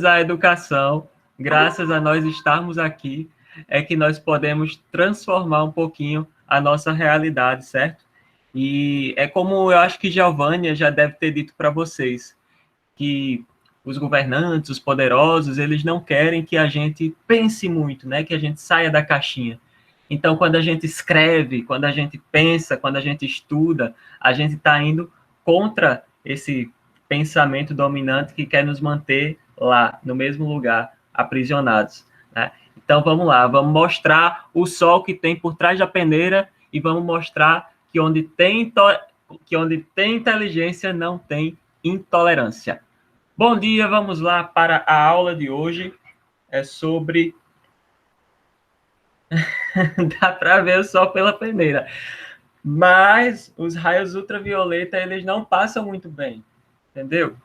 à educação, graças a nós estarmos aqui, é que nós podemos transformar um pouquinho a nossa realidade, certo? E é como eu acho que Giovânia já deve ter dito para vocês, que os governantes, os poderosos, eles não querem que a gente pense muito, né? Que a gente saia da caixinha. Então, quando a gente escreve, quando a gente pensa, quando a gente estuda, a gente está indo contra esse pensamento dominante que quer nos manter lá, no mesmo lugar, aprisionados, né? Então, vamos lá, vamos mostrar o sol que tem por trás da peneira e vamos mostrar que onde tem inteligência não tem intolerância. Bom dia, vamos lá para a aula de hoje. É sobre... Dá para ver o sol pela peneira. Mas os raios ultravioleta, eles não passam muito bem. Entendeu?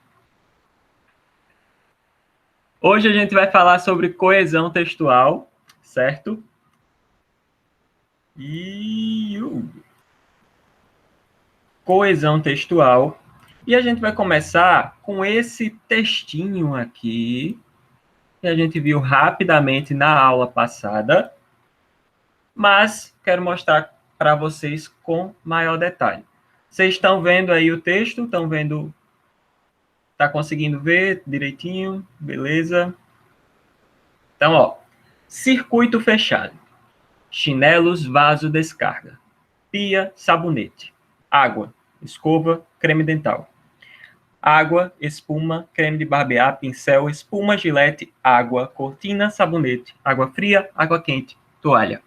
Hoje a gente vai falar sobre coesão textual, certo? Coesão textual. E a gente vai começar com esse textinho aqui, que a gente viu rapidamente na aula passada, mas quero mostrar para vocês com maior detalhe. Vocês estão vendo aí o texto? Estão vendo? Tá conseguindo ver direitinho? Beleza? Então, ó, circuito fechado. Chinelos, vaso, descarga. Pia, sabonete. Água, escova, creme dental. Água, espuma, creme de barbear, pincel, espuma, gilete, água, cortina, sabonete, água fria, água quente, toalha.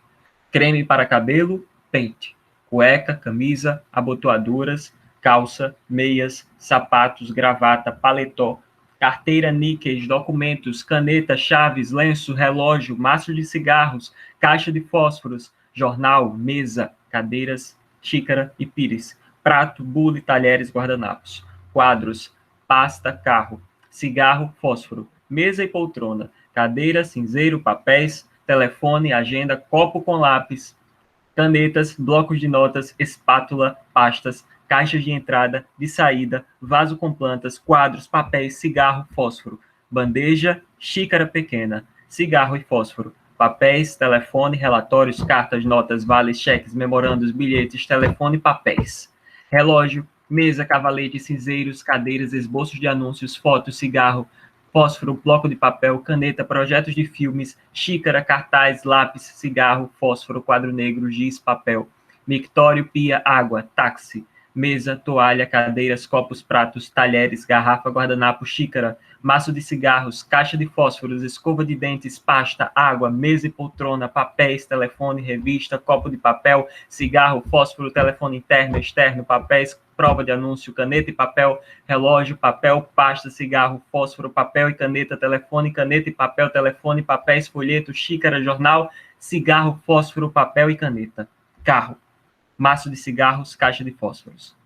Creme para cabelo, pente. Cueca, camisa, abotoaduras, calça, meias, sapatos, gravata, paletó, carteira, níqueis, documentos, caneta, chaves, lenço, relógio, maço de cigarros, caixa de fósforos, jornal, mesa, cadeiras, xícara e pires, prato, bule, talheres, guardanapos, quadros, pasta, carro, cigarro, fósforo, mesa e poltrona, cadeira, cinzeiro, papéis, telefone, agenda, copo com lápis, canetas, blocos de notas, espátula, pastas, caixas de entrada, de saída, vaso com plantas, quadros, papéis, cigarro, fósforo, bandeja, xícara pequena, cigarro e fósforo, papéis, telefone, relatórios, cartas, notas, vales, cheques, memorandos, bilhetes, telefone, papéis, relógio, mesa, cavalete, cinzeiros, cadeiras, esboços de anúncios, fotos, cigarro, fósforo, bloco de papel, caneta, projetos de filmes, xícara, cartaz, lápis, cigarro, fósforo, quadro negro, giz, papel, mictório, pia, água, táxi, mesa, toalha, cadeiras, copos, pratos, talheres, garrafa, guardanapo, xícara, maço de cigarros, caixa de fósforos, escova de dentes, pasta, água, mesa e poltrona, papéis, telefone, revista, copo de papel, cigarro, fósforo, telefone interno, externo, papéis, prova de anúncio, caneta e papel, relógio, papel, pasta, cigarro, fósforo, papel e caneta, telefone, caneta e papel, telefone, papéis, folheto, xícara, jornal, cigarro, fósforo, papel e caneta, carro, maço de cigarros, caixa de fósforos,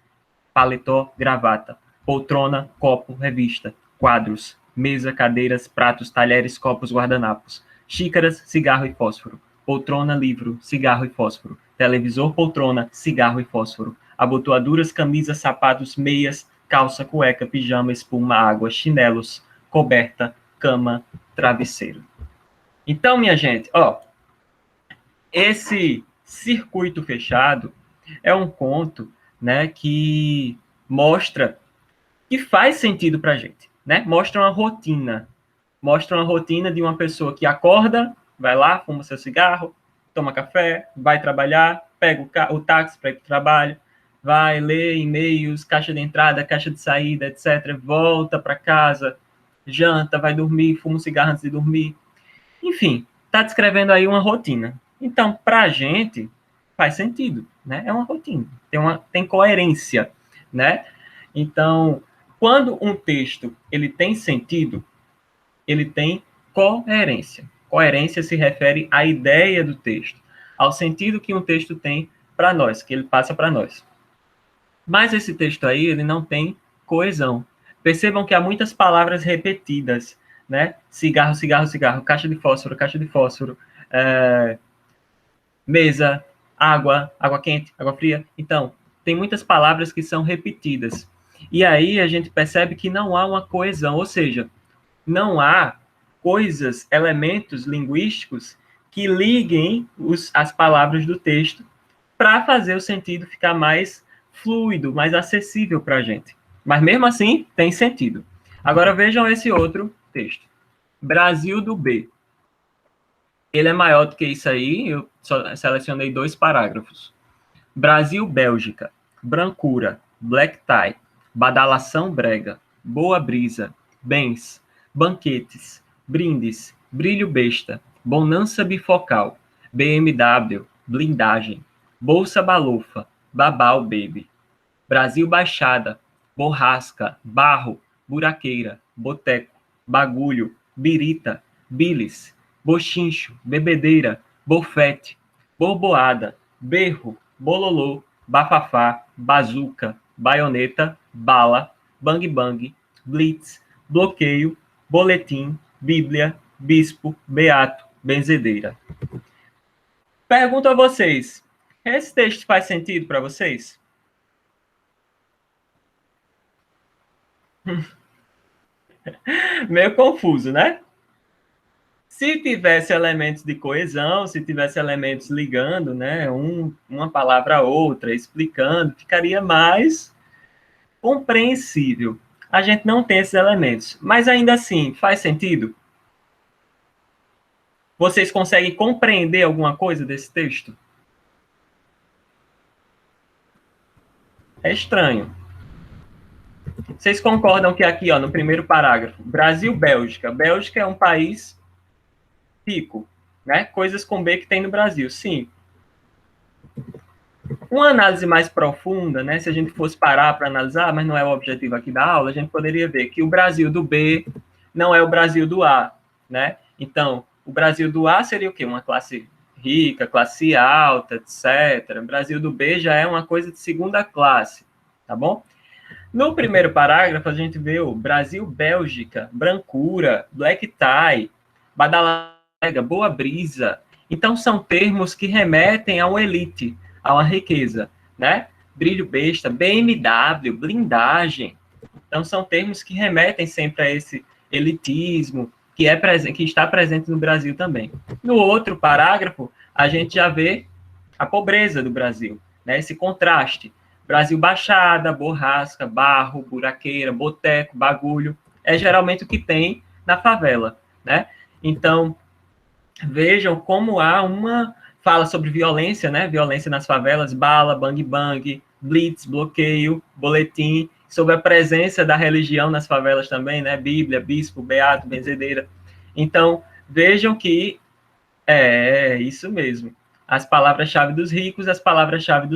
paletó, gravata, poltrona, copo, revista, quadros, mesa, cadeiras, pratos, talheres, copos, guardanapos, xícaras, cigarro e fósforo, poltrona, livro, cigarro e fósforo, televisor, poltrona, cigarro e fósforo, abotoaduras, camisas, sapatos, meias, calça, cueca, pijama, espuma, água, chinelos, coberta, cama, travesseiro. Então, minha gente, ó, esse circuito fechado é um conto, né, que mostra que faz sentido para a gente, né? Mostra uma rotina de uma pessoa que acorda, vai lá, fuma seu cigarro, toma café, vai trabalhar, pega o táxi para ir para o trabalho, vai ler e-mails, caixa de entrada, caixa de saída, etc. Volta para casa, janta, vai dormir, fuma um cigarro antes de dormir. Enfim, está descrevendo aí uma rotina. Então, para a gente, faz sentido, né? É uma rotina, tem coerência, né? Então, quando um texto ele tem sentido, ele tem coerência. Coerência se refere à ideia do texto, ao sentido que um texto tem para nós, que ele passa para nós. Mas esse texto aí, ele não tem coesão. Percebam que há muitas palavras repetidas, né? Cigarro, cigarro, cigarro, caixa de fósforo, mesa, água, água quente, água fria. Então, tem muitas palavras que são repetidas. E aí a gente percebe que não há uma coesão, ou seja, não há coisas, elementos linguísticos que liguem as palavras do texto para fazer o sentido ficar mais fluido, mais acessível para a gente. Mas mesmo assim, tem sentido. Agora vejam esse outro texto. Brasil do B. Ele é maior do que isso aí, eu só selecionei 2 parágrafos. Brasil, Bélgica. Brancura, black tie, badalação brega, boa brisa, bens, banquetes, brindes, brilho besta, bonança bifocal, BMW, blindagem, bolsa balofa, babau baby, Brasil Baixada, borrasca, barro, buraqueira, boteco, bagulho, birita, bilis, bochincho, bebedeira, bofete, borboada, berro, bololô, bafafá, bazuca, baioneta, bala, bang bang, blitz, bloqueio, boletim, bíblia, bispo, beato, benzedeira. Pergunto a vocês, esse texto faz sentido para vocês? Meio confuso, né? Se tivesse elementos de coesão, se tivesse elementos ligando, né, uma palavra a outra, explicando, ficaria mais compreensível. A gente não tem esses elementos, mas ainda assim, faz sentido? Vocês conseguem compreender alguma coisa desse texto? É estranho. Vocês concordam que aqui, ó, no primeiro parágrafo, Brasil-Bélgica. Bélgica é um país rico, né? Coisas com B que tem no Brasil, sim. Uma análise mais profunda, né, se a gente fosse parar para analisar, mas não é o objetivo aqui da aula, a gente poderia ver que o Brasil do B não é o Brasil do A, né? Então, o Brasil do A seria o quê? Uma classe rica, classe alta, etc. O Brasil do B já é uma coisa de segunda classe, tá bom? No primeiro parágrafo, a gente vê o Brasil-Bélgica, brancura, black tie, badalega, boa brisa. Então, são termos que remetem a uma elite, a uma riqueza, né? Brilho besta, BMW, blindagem. Então, são termos que remetem sempre a esse elitismo que está presente no Brasil também. No outro parágrafo, a gente já vê a pobreza do Brasil, né? Esse contraste. Brasil Baixada, borrasca, barro, buraqueira, boteco, bagulho. É geralmente o que tem na favela, né? Então, vejam como há uma fala sobre violência, né? Violência nas favelas, bala, bang bang, blitz, bloqueio, boletim, sobre a presença da religião nas favelas também, né? Bíblia, bispo, beato, benzedeira. Então, vejam que é isso mesmo. As palavras-chave dos ricos, as palavras-chave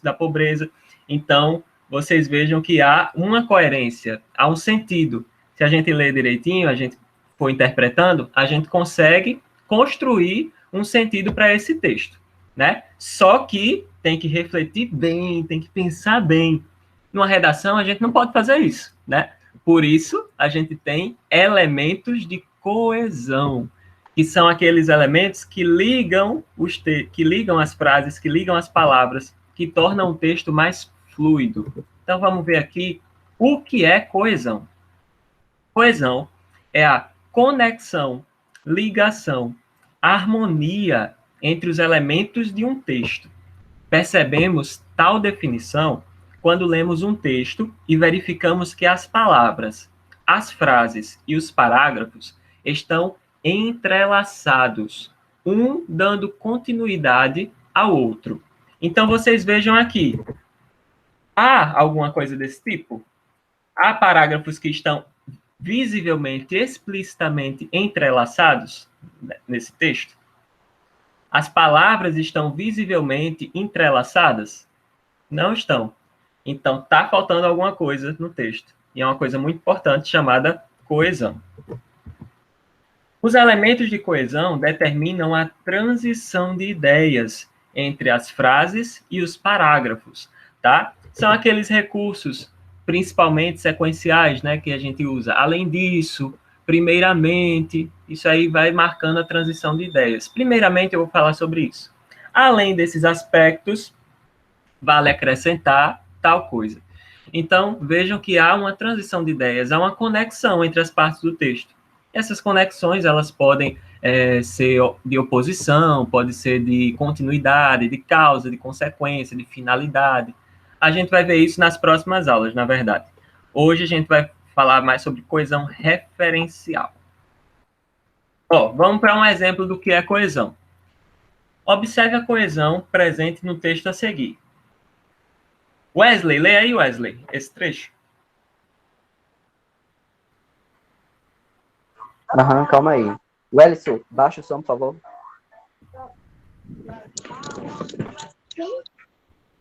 da pobreza. Então, vocês vejam que há uma coerência, há um sentido. Se a gente ler direitinho, a gente for interpretando, a gente consegue construir um sentido para esse texto, né? Só que tem que refletir bem, tem que pensar bem. Numa redação, a gente não pode fazer isso, né? Por isso, a gente tem elementos de coesão, que são aqueles elementos que ligam as frases, que ligam as palavras, que tornam o texto mais fluido. Então, vamos ver aqui o que é coesão. Coesão é a conexão, ligação, harmonia entre os elementos de um texto. Percebemos tal definição quando lemos um texto e verificamos que as palavras, as frases e os parágrafos estão entrelaçados, um dando continuidade ao outro. Então, vocês vejam aqui, há alguma coisa desse tipo? Há parágrafos que estão visivelmente, explicitamente entrelaçados nesse texto? As palavras estão visivelmente entrelaçadas? Não estão. Então, está faltando alguma coisa no texto. E é uma coisa muito importante chamada coesão. Os elementos de coesão determinam a transição de ideias entre as frases e os parágrafos, tá? São aqueles recursos, principalmente sequenciais, né, que a gente usa. Além disso, primeiramente, isso aí vai marcando a transição de ideias. Primeiramente, eu vou falar sobre isso. Além desses aspectos, vale acrescentar tal coisa. Então, vejam que há uma transição de ideias, há uma conexão entre as partes do texto. Essas conexões, elas podem ser de oposição, pode ser de continuidade, de causa, de consequência, de finalidade. A gente vai ver isso nas próximas aulas, na verdade. Hoje a gente vai falar mais sobre coesão referencial. Ó, vamos para um exemplo do que é coesão. Observe a coesão presente no texto a seguir. Wesley, lê aí, Wesley, esse trecho. Aham, calma aí. Wellison, baixa o som, por favor.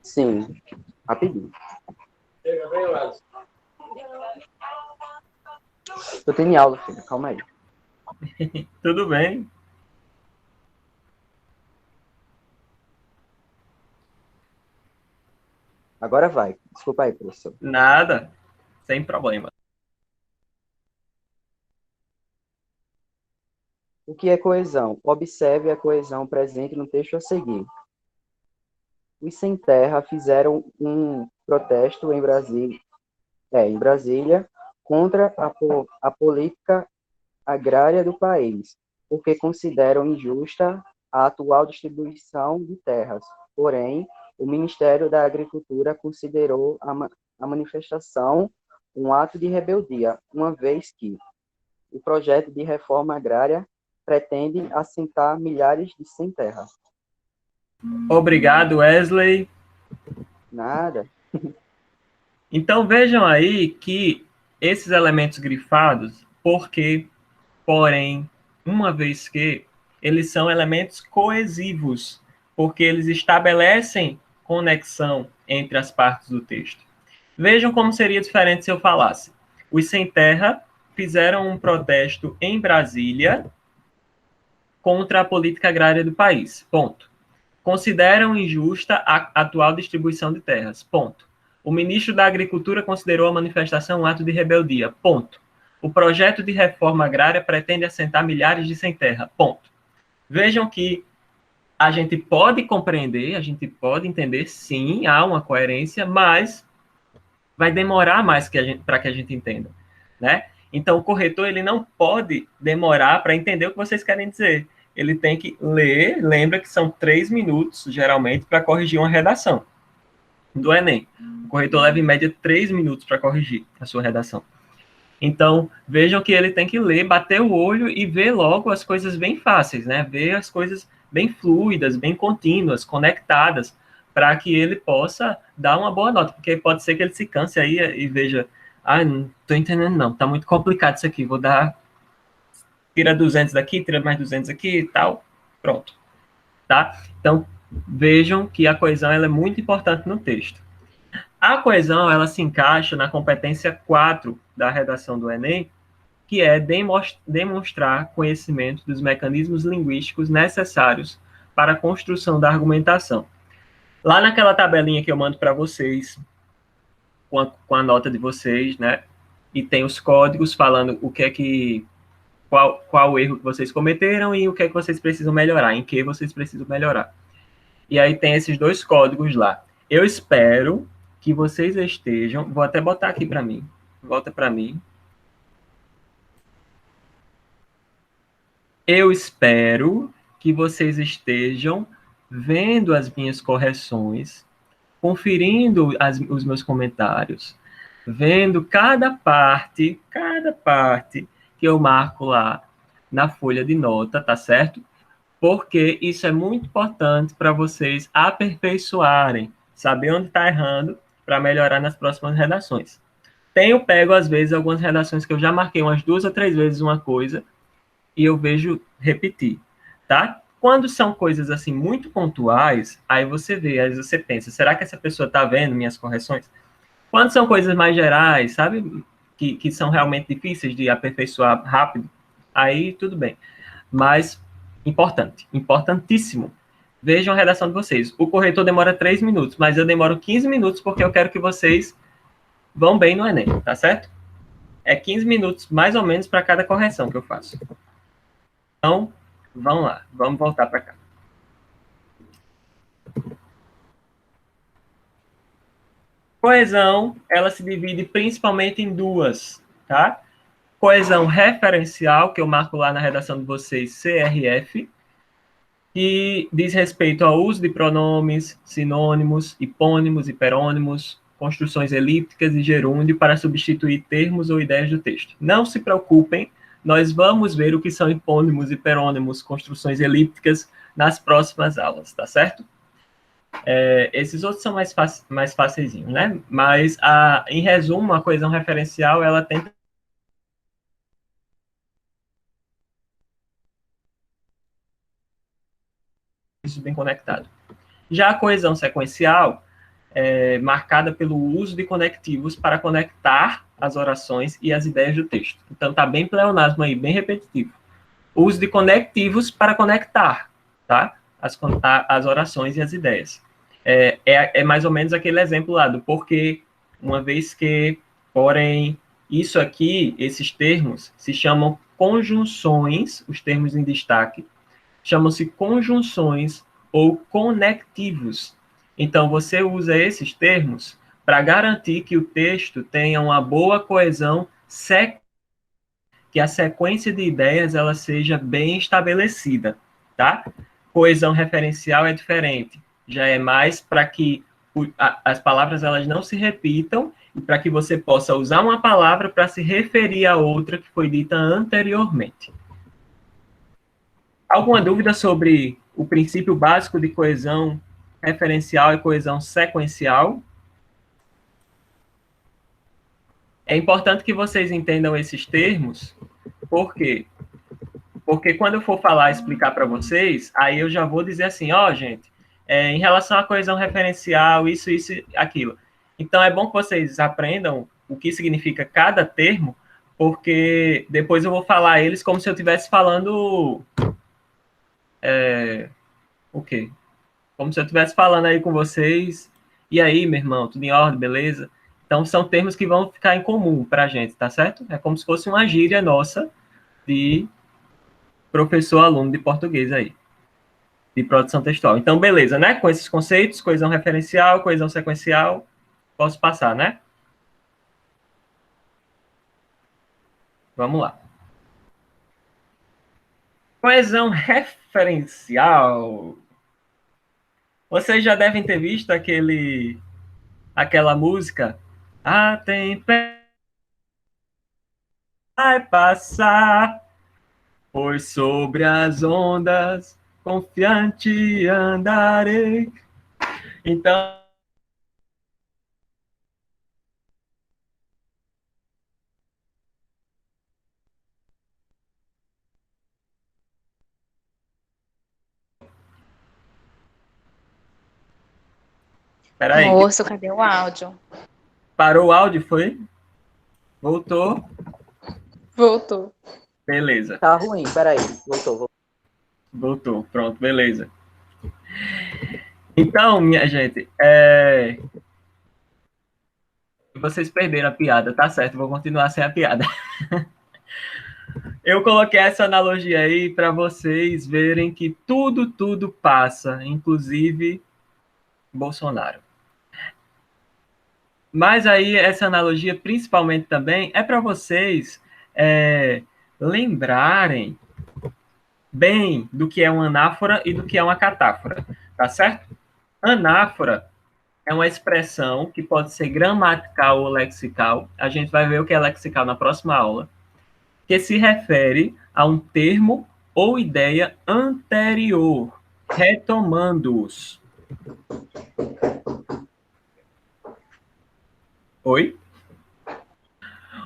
Sim, rapidinho. Eu tenho aula, filho, calma aí. Tudo bem. Agora vai. Desculpa aí, professor. Nada, sem problema. O que é coesão? Observe a coesão presente no texto a seguir. Os sem terra fizeram um protesto em Brasília contra a política agrária do país, porque consideram injusta a atual distribuição de terras. Porém, o Ministério da Agricultura considerou a manifestação um ato de rebeldia, uma vez que o projeto de reforma agrária pretende assentar milhares de sem terra. Obrigado, Wesley. Nada. Então, vejam aí que esses elementos grifados, porque, porém, uma vez que, eles são elementos coesivos, porque eles estabelecem conexão entre as partes do texto. Vejam como seria diferente se eu falasse. Os sem terra fizeram um protesto em Brasília contra a política agrária do país. Ponto. Consideram injusta a atual distribuição de terras. Ponto. O ministro da Agricultura considerou a manifestação um ato de rebeldia. Ponto. O projeto de reforma agrária pretende assentar milhares de sem terra. Ponto. Vejam que a gente pode compreender, a gente pode entender, sim, há uma coerência, mas vai demorar mais para que a gente entenda, né? Então, o corretor ele não pode demorar para entender o que vocês querem dizer. Ele tem que ler, lembra que são 3 minutos, geralmente, para corrigir uma redação do Enem. O corretor leva, em média, 3 minutos para corrigir a sua redação. Então, vejam que ele tem que ler, bater o olho e ver logo as coisas bem fáceis, né? Ver as coisas bem fluidas, bem contínuas, conectadas, para que ele possa dar uma boa nota, porque pode ser que ele se canse aí e veja, não estou entendendo não, está muito complicado isso aqui, vou dar, tira 200 daqui, tira mais 200 aqui e tal, pronto, tá? Então, vejam que a coesão ela é muito importante no texto. A coesão, ela se encaixa na competência 4 da redação do Enem, que é demonstrar conhecimento dos mecanismos linguísticos necessários para a construção da argumentação. Lá naquela tabelinha que eu mando para vocês, com a nota de vocês, né? E tem os códigos falando o que é que qual o erro que vocês cometeram e o que é que vocês precisam melhorar, em que vocês precisam melhorar. E aí tem esses 2 códigos lá. Eu espero que vocês estejam, vou até botar aqui para mim. Volta para mim. Eu espero que vocês estejam vendo as minhas correções, conferindo os meus comentários, vendo cada parte que eu marco lá na folha de nota, tá certo? Porque isso é muito importante para vocês aperfeiçoarem, saber onde está errando para melhorar nas próximas redações. Tenho pego, às vezes, algumas redações que eu já marquei umas 2 ou 3 vezes uma coisa e eu vejo repetir, tá? Quando são coisas assim muito pontuais, aí você vê, aí você pensa, será que essa pessoa está vendo minhas correções? Quando são coisas mais gerais, sabe, que são realmente difíceis de aperfeiçoar rápido, aí tudo bem. Mas importante, importantíssimo. Vejam a redação de vocês. O corretor demora 3 minutos, mas eu demoro 15 minutos porque eu quero que vocês vão bem no Enem, tá certo? É 15 minutos mais ou menos para cada correção que eu faço. Então, vamos lá, vamos voltar para cá. Coesão, ela se divide principalmente em duas, tá? Coesão referencial, que eu marco lá na redação de vocês, CRF, que diz respeito ao uso de pronomes, sinônimos, hipônimos, hiperônimos, construções elípticas e gerúndio para substituir termos ou ideias do texto. Não se preocupem, nós vamos ver o que são hipônimos, hiperônimos, construções elípticas nas próximas aulas, tá certo? Esses outros são mais fáceis, né? Mas, em resumo, a coesão referencial, ela tem isso bem conectado. Já a coesão sequencial é marcada pelo uso de conectivos para conectar as orações e as ideias do texto. Então, está bem pleonasmo aí, bem repetitivo. O uso de conectivos para conectar, tá? As orações e as ideias. É mais ou menos aquele exemplo lá do porquê, uma vez que, porém, isso aqui, esses termos, se chamam conjunções, os termos em destaque, chamam-se conjunções ou conectivos. Então, você usa esses termos para garantir que o texto tenha uma boa coesão, que a sequência de ideias ela seja bem estabelecida, tá? Coesão referencial é diferente, já é mais para que as palavras elas não se repitam e para que você possa usar uma palavra para se referir a outra que foi dita anteriormente. Alguma dúvida sobre o princípio básico de coesão referencial e coesão sequencial? É importante que vocês entendam esses termos, por quê? Porque quando eu for falar, explicar para vocês, aí eu já vou dizer assim, ó, gente, em relação à coesão referencial, isso, aquilo. Então, é bom que vocês aprendam o que significa cada termo, porque depois eu vou falar eles como se eu estivesse falando o quê? Como se eu estivesse falando aí com vocês. E aí, meu irmão, tudo em ordem, beleza? Então, são termos que vão ficar em comum para a gente, tá certo? É como se fosse uma gíria nossa de professor-aluno de português aí, de produção textual. Então, beleza, né? Com esses conceitos, coesão referencial, coesão sequencial, posso passar, né? Vamos lá. Coesão referencial. Vocês já devem ter visto aquela música A tempestade vai passar, pois sobre as ondas confiante andarei. Então, peraí, Moço, cadê o áudio? parou o áudio, foi? Voltou? Voltou. Beleza. Tá ruim, peraí. Voltou. Voltou, pronto, beleza. Então, minha gente, vocês perderam a piada, tá certo, vou continuar sem a piada. Eu coloquei essa analogia aí para vocês verem que tudo passa, inclusive Bolsonaro. Mas aí, essa analogia, principalmente também, é para vocês lembrarem bem do que é uma anáfora e do que é uma catáfora, tá certo? Anáfora é uma expressão que pode ser gramatical ou lexical. A gente vai ver o que é lexical na próxima aula, que se refere a um termo ou ideia anterior, retomando-os. Oi?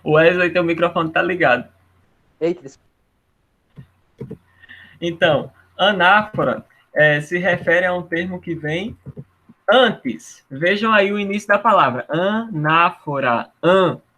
O Wesley, teu microfone tá ligado. Eita, Então, anáfora se refere a um termo que vem antes. Vejam aí o início da palavra. Anáfora.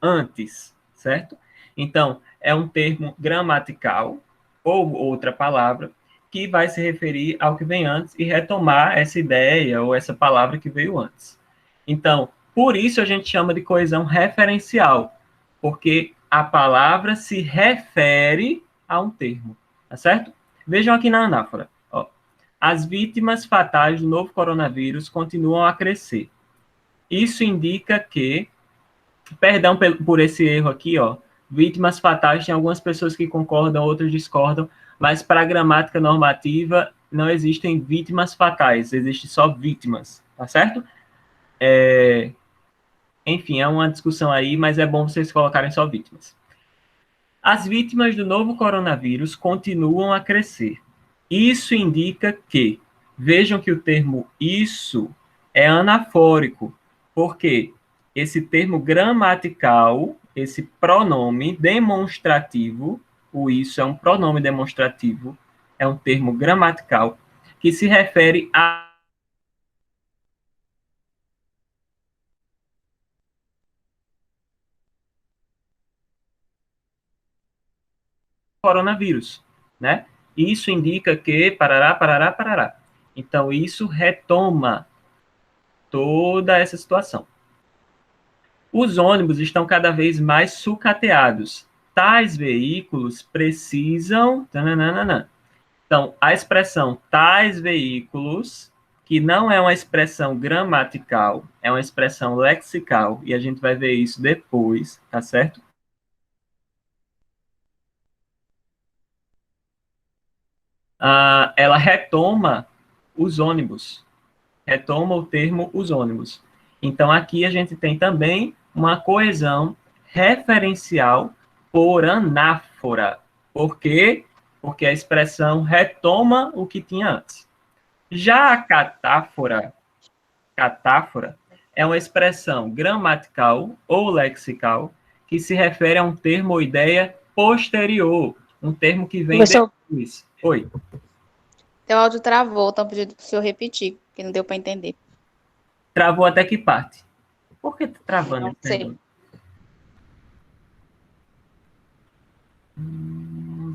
Antes. Certo? Então, é um termo gramatical ou outra palavra que vai se referir ao que vem antes e retomar essa ideia ou essa palavra que veio antes. Então, por isso a gente chama de coesão referencial, porque a palavra se refere a um termo, tá certo? Vejam aqui na anáfora. Ó. As vítimas fatais do novo coronavírus continuam a crescer. Isso indica que, perdão por esse erro aqui, ó, vítimas fatais, tem algumas pessoas que concordam, outras discordam, mas para a gramática normativa não existem vítimas fatais, existem só vítimas, tá certo? Enfim, é uma discussão aí, mas é bom vocês colocarem só vítimas. As vítimas do novo coronavírus continuam a crescer. Isso indica que, vejam que o termo isso é anafórico, porque esse termo gramatical, esse pronome demonstrativo, o isso é um pronome demonstrativo, é um termo gramatical, que se refere a coronavírus, né? Isso indica que parará, parará, parará. Então, isso retoma toda essa situação. Os ônibus estão cada vez mais sucateados. Tais veículos precisam... Tananana. Então, a expressão tais veículos, que não é uma expressão gramatical, é uma expressão lexical, e a gente vai ver isso depois, tá certo? Ela retoma os ônibus, retoma o termo os ônibus. Então, aqui a gente tem também uma coesão referencial por anáfora. Por quê? Porque a expressão retoma o que tinha antes. Já a catáfora é uma expressão gramatical ou lexical que se refere a um termo ou ideia posterior, um termo que vem depois. Oi. Teu áudio travou, então pedindo para o senhor repetir, porque não deu para entender. Travou até que parte? Por que tá travando? Não sei.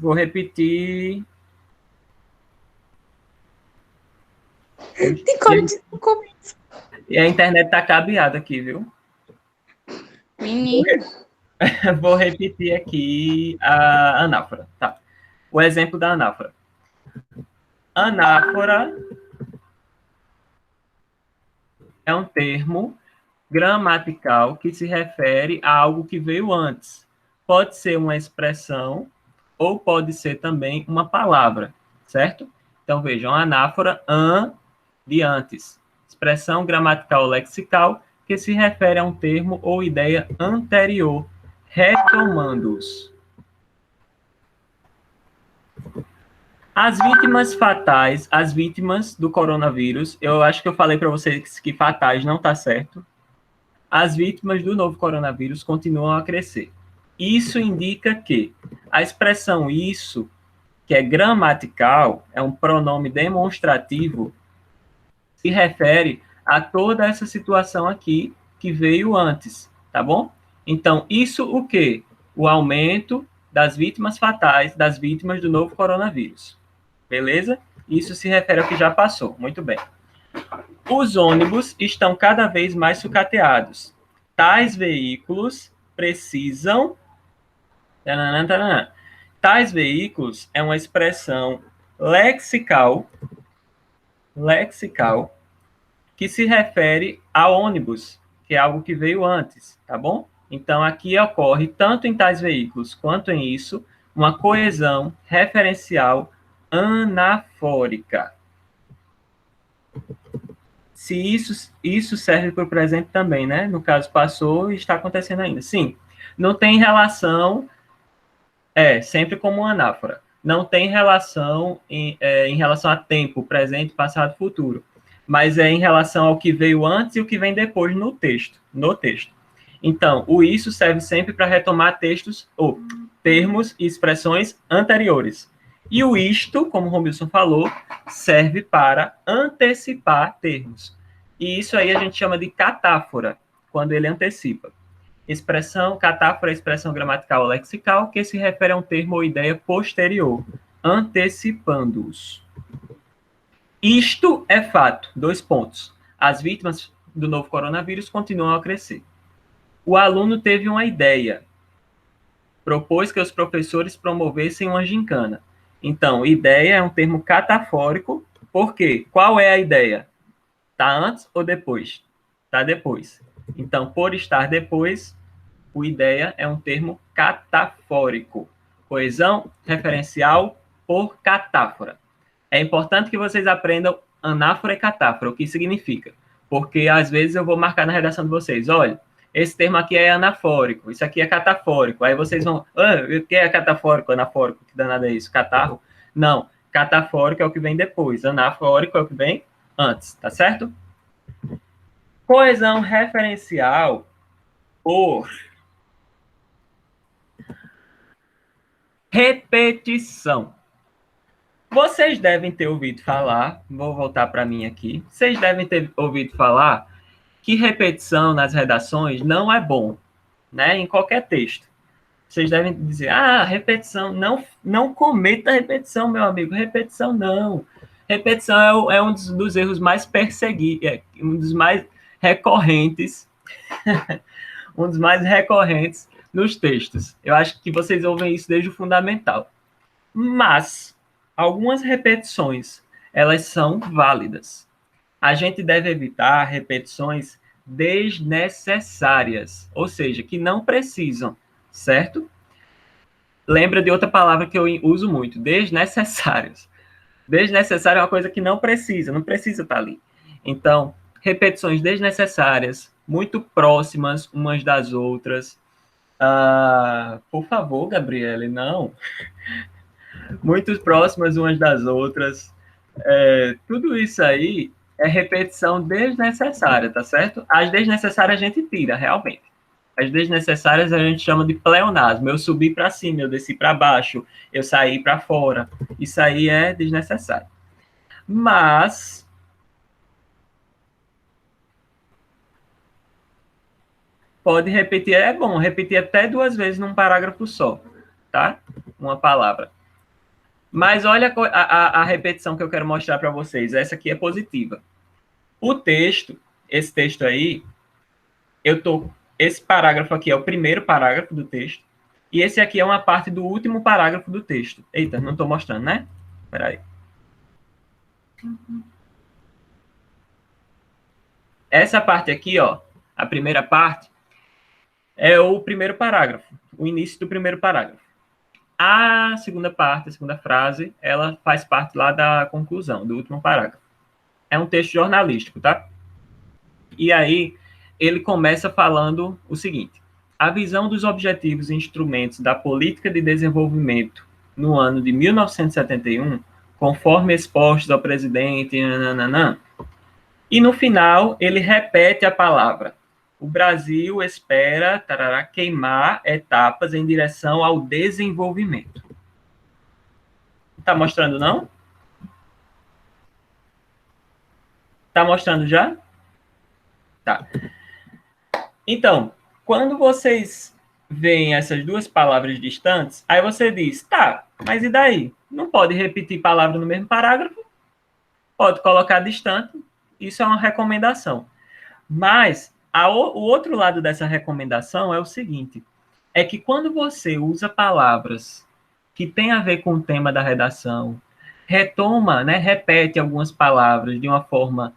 Vou repetir. Tem como no começo. E a internet tá cabeada aqui, viu? Menino. Vou repetir aqui a anáfora. Tá. O exemplo da anáfora. Anáfora é um termo gramatical que se refere a algo que veio antes. Pode ser uma expressão ou pode ser também uma palavra, certo? Então, vejam, anáfora, de antes. Expressão gramatical lexical que se refere a um termo ou ideia anterior, retomando-os. As vítimas fatais, as vítimas do coronavírus, eu acho que eu falei para vocês que fatais não está certo. As vítimas do novo coronavírus continuam a crescer. Isso indica que a expressão isso, que é gramatical, é um pronome demonstrativo, se refere a toda essa situação aqui que veio antes, tá bom? Então, isso o quê? O aumento das vítimas fatais, das vítimas do novo coronavírus. Beleza? Isso se refere ao que já passou. Muito bem. Os ônibus estão cada vez mais sucateados. Tais veículos precisam... Tais veículos é uma expressão lexical que se refere a ônibus, que é algo que veio antes, tá bom? Então, aqui ocorre, tanto em tais veículos quanto em isso, uma coesão referencial anafórica. Se isso serve para o presente também, né? No caso, passou e está acontecendo ainda. Sim, não tem relação, sempre como uma anáfora. Não tem relação em relação a tempo, presente, passado, futuro. Mas é em relação ao que veio antes e o que vem depois no texto. Então, o isso serve sempre para retomar textos ou termos e expressões anteriores. E o isto, como o Romilson falou, serve para antecipar termos. E isso aí a gente chama de catáfora, quando ele antecipa. Catáfora é expressão gramatical ou lexical que se refere a um termo ou ideia posterior, antecipando-os. Isto é fato. 2 pontos. As vítimas do novo coronavírus continuam a crescer. O aluno teve uma ideia. Propôs que os professores promovessem uma gincana. Então, ideia é um termo catafórico. Por quê? Qual é a ideia? Está antes ou depois? está depois. Então, por estar depois, o ideia é um termo catafórico. Coesão referencial por catáfora. É importante que vocês aprendam anáfora e catáfora, o que significa. Porque, às vezes, eu vou marcar na redação de vocês, olha, esse termo aqui é anafórico, isso aqui é catafórico. Aí vocês vão, o que é catafórico, anafórico? Que danado é isso? Catarro? Não, catafórico é o que vem depois, anafórico é o que vem antes, tá certo? Coesão referencial por repetição. Vocês devem ter ouvido falar, vou voltar para mim aqui, vocês devem ter ouvido falar que repetição nas redações não é bom, né? Em qualquer texto. Vocês devem dizer, repetição, não cometa repetição, meu amigo, repetição não. Repetição é um dos erros mais perseguidos, um dos mais recorrentes, um dos mais recorrentes nos textos. Eu acho que vocês ouvem isso desde o fundamental. Mas algumas repetições, elas são válidas. A gente deve evitar repetições desnecessárias, ou seja, que não precisam, certo? Lembra de outra palavra que eu uso muito, desnecessários. Desnecessário é uma coisa que não precisa estar ali. Então, repetições desnecessárias, muito próximas umas das outras. Por favor, Gabriele, não. Muito próximas umas das outras. Tudo isso aí é repetição desnecessária, tá certo? As desnecessárias a gente tira, realmente. As desnecessárias a gente chama de pleonasmo. Eu subi para cima, eu desci para baixo, eu saí para fora. Isso aí é desnecessário. Mas pode repetir, é bom repetir até 2 vezes num parágrafo só, tá? Uma palavra. Mas olha a repetição que eu quero mostrar para vocês. Essa aqui é positiva. O texto, esse texto aí, esse parágrafo aqui é o primeiro parágrafo do texto, e esse aqui é uma parte do último parágrafo do texto. Eita, não estou mostrando, né? Espera aí. Essa parte aqui, ó, a primeira parte, é o primeiro parágrafo, o início do primeiro parágrafo. A segunda parte, a segunda frase, ela faz parte lá da conclusão, do último parágrafo. É um texto jornalístico, tá? E aí, ele começa falando o seguinte: a visão dos objetivos e instrumentos da política de desenvolvimento no ano de 1971, conforme expostos ao presidente, nananã. E no final, ele repete a palavra. O Brasil espera queimar etapas em direção ao desenvolvimento. Está mostrando, não? Está mostrando já? Tá. Então, quando vocês veem essas duas palavras distantes, aí você diz, tá, mas e daí? Não pode repetir palavra no mesmo parágrafo? Pode colocar distante. Isso é uma recomendação. Mas o outro lado dessa recomendação é o seguinte, é que quando você usa palavras que têm a ver com o tema da redação, retoma, né, repete algumas palavras de uma forma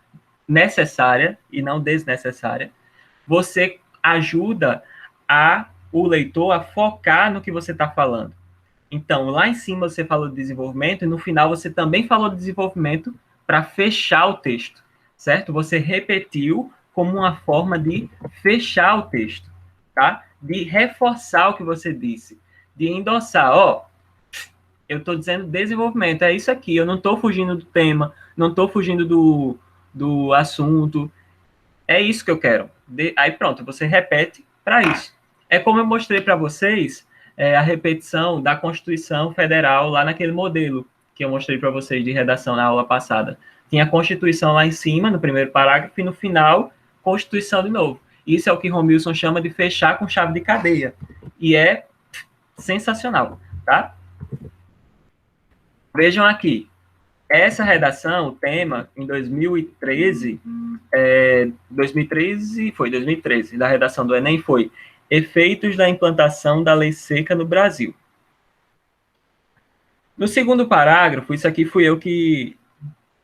necessária e não desnecessária, você ajuda o leitor a focar no que você está falando. Então, lá em cima você falou de desenvolvimento e no final você também falou de desenvolvimento para fechar o texto, certo? Você repetiu como uma forma de fechar o texto, tá? De reforçar o que você disse, de endossar, eu estou dizendo desenvolvimento, é isso aqui, eu não estou fugindo do tema, não estou fugindo do assunto, é isso que eu quero. Aí pronto, você repete para isso. É como eu mostrei para vocês a repetição da Constituição Federal lá naquele modelo que eu mostrei para vocês de redação na aula passada. Tinha a Constituição lá em cima, no primeiro parágrafo, e no final, Constituição de novo. Isso é o que Romilson chama de fechar com chave de cadeia. E é sensacional, tá? Vejam aqui. Essa redação, o tema, em 2013, 2013, da redação do Enem, foi Efeitos da implantação da lei seca no Brasil. No segundo parágrafo, isso aqui fui eu que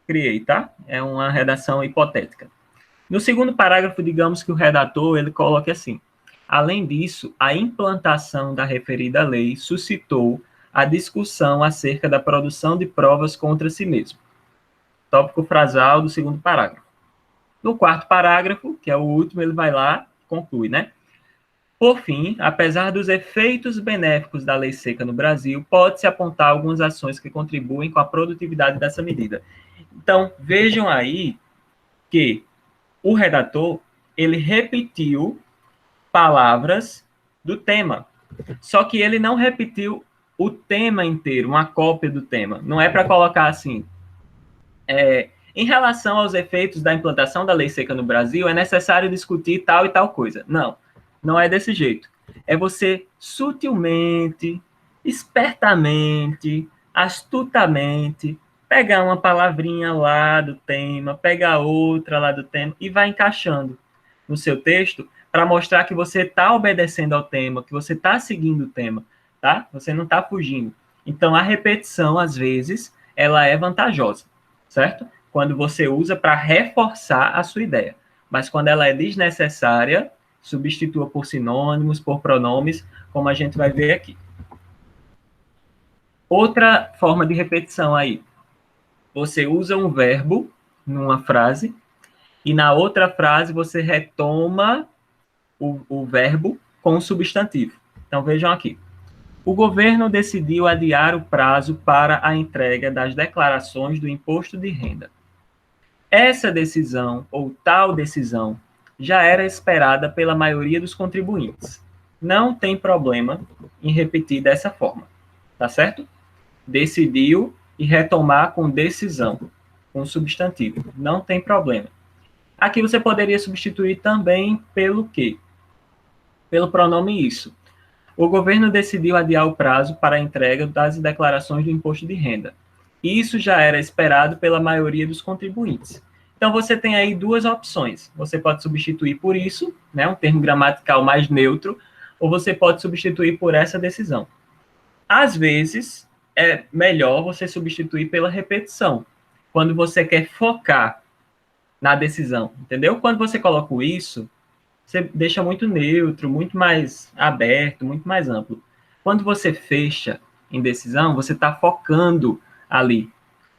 criei, tá? É uma redação hipotética. No segundo parágrafo, digamos que o redator ele coloca assim: além disso, a implantação da referida lei suscitou a discussão acerca da produção de provas contra si mesmo. Tópico frasal do segundo parágrafo. No quarto parágrafo, que é o último, ele vai lá, conclui, né? Por fim, apesar dos efeitos benéficos da lei seca no Brasil, pode-se apontar algumas ações que contribuem com a produtividade dessa medida. Então, vejam aí que o redator, ele repetiu palavras do tema, só que ele não repetiu o tema inteiro, uma cópia do tema. Não é para colocar assim, em relação aos efeitos da implantação da lei seca no Brasil, é necessário discutir tal e tal coisa. Não, não é desse jeito. É você sutilmente, espertamente, astutamente, pegar uma palavrinha lá do tema, pegar outra lá do tema e vai encaixando no seu texto para mostrar que você está obedecendo ao tema, que você está seguindo o tema, tá? Você não está fugindo. Então, a repetição, às vezes, ela é vantajosa, certo? Quando você usa para reforçar a sua ideia. Mas quando ela é desnecessária, substitua por sinônimos, por pronomes, como a gente vai ver aqui. Outra forma de repetição aí. Você usa um verbo numa frase e na outra frase você retoma o verbo com o substantivo. Então vejam aqui. O governo decidiu adiar o prazo para a entrega das declarações do imposto de renda. Essa decisão, ou tal decisão, já era esperada pela maioria dos contribuintes. Não tem problema em repetir dessa forma, tá certo? Decidiu e retomar com decisão, com substantivo. Não tem problema. Aqui você poderia substituir também pelo quê? Pelo pronome isso. O governo decidiu adiar o prazo para a entrega das declarações do imposto de renda. Isso já era esperado pela maioria dos contribuintes. Então, você tem aí duas opções. Você pode substituir por isso, né, um termo gramatical mais neutro, ou você pode substituir por essa decisão. Às vezes, é melhor você substituir pela repetição, quando você quer focar na decisão, entendeu? Quando você coloca o isso, você deixa muito neutro, muito mais aberto, muito mais amplo. Quando você fecha em decisão, você está focando ali.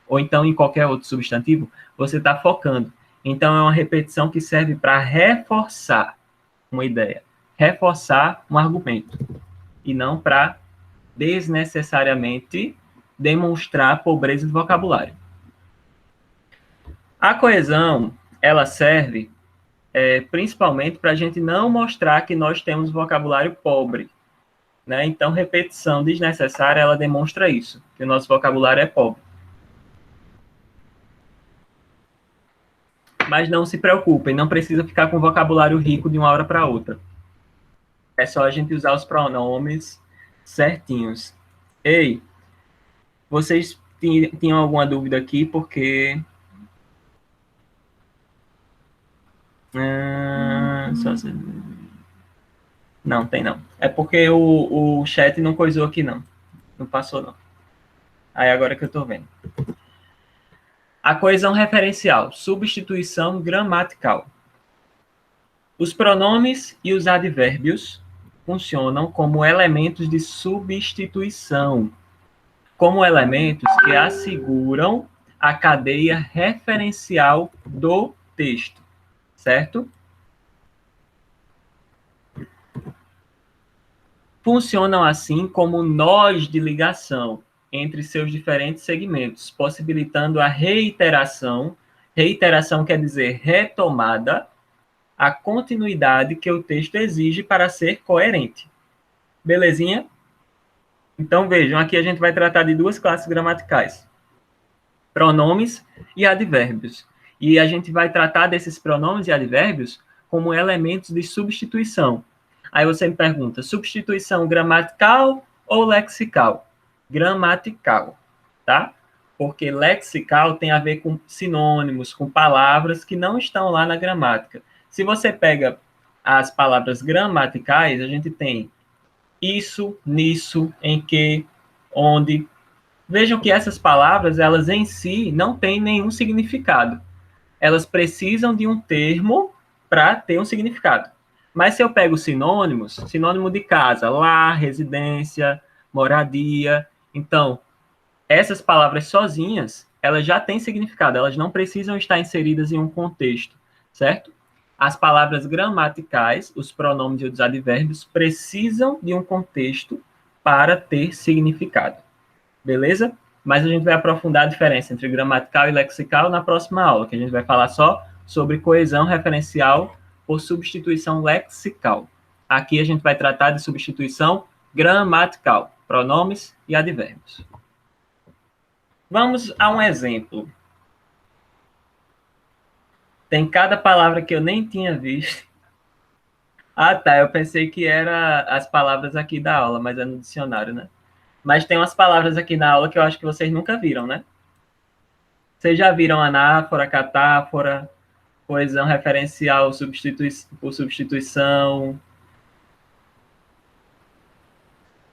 Ou então em qualquer outro substantivo, você está focando. Então é uma repetição que serve para reforçar uma ideia, reforçar um argumento, e não para desnecessariamente demonstrar pobreza de vocabulário. A coesão, ela serve principalmente para a gente não mostrar que nós temos vocabulário pobre, né? Então, repetição desnecessária, ela demonstra isso, que o nosso vocabulário é pobre. Mas não se preocupem, não precisa ficar com vocabulário rico de uma hora para outra. É só a gente usar os pronomes certinhos. Ei, vocês tinham alguma dúvida aqui? Porque... Não, tem não. É porque o chat não coisou aqui, não. Não passou, não. Aí agora que eu tô vendo. A coesão referencial, substituição gramatical. Os pronomes e os advérbios funcionam como elementos de substituição, como elementos que asseguram a cadeia referencial do texto, certo? Funcionam assim como nós de ligação entre seus diferentes segmentos, possibilitando a reiteração. Reiteração quer dizer retomada, a continuidade que o texto exige para ser coerente. Belezinha? Então, vejam, aqui a gente vai tratar de duas classes gramaticais. Pronomes e advérbios. E a gente vai tratar desses pronomes e advérbios como elementos de substituição. Aí você me pergunta, substituição gramatical ou lexical? Gramatical, tá? Porque lexical tem a ver com sinônimos, com palavras que não estão lá na gramática. Se você pega as palavras gramaticais, a gente tem isso, nisso, em que, onde. Vejam que essas palavras, elas em si não têm nenhum significado. elas precisam de um termo para ter um significado. Mas se eu pego sinônimos, sinônimo de casa, lar, residência, moradia, então, essas palavras sozinhas, elas já têm significado, elas não precisam estar inseridas em um contexto, certo? As palavras gramaticais, os pronomes e os advérbios, precisam de um contexto para ter significado. Beleza? Mas a gente vai aprofundar a diferença entre gramatical e lexical na próxima aula, que a gente vai falar só sobre coesão referencial por substituição lexical. Aqui a gente vai tratar de substituição gramatical, pronomes e advérbios. Vamos a um exemplo. Tem cada palavra que eu nem tinha visto. Ah, tá. Eu pensei que era as palavras aqui da aula, mas é no dicionário, né? Mas tem umas palavras aqui na aula que eu acho que vocês nunca viram, né? Vocês já viram anáfora, catáfora, coesão referencial por substituição,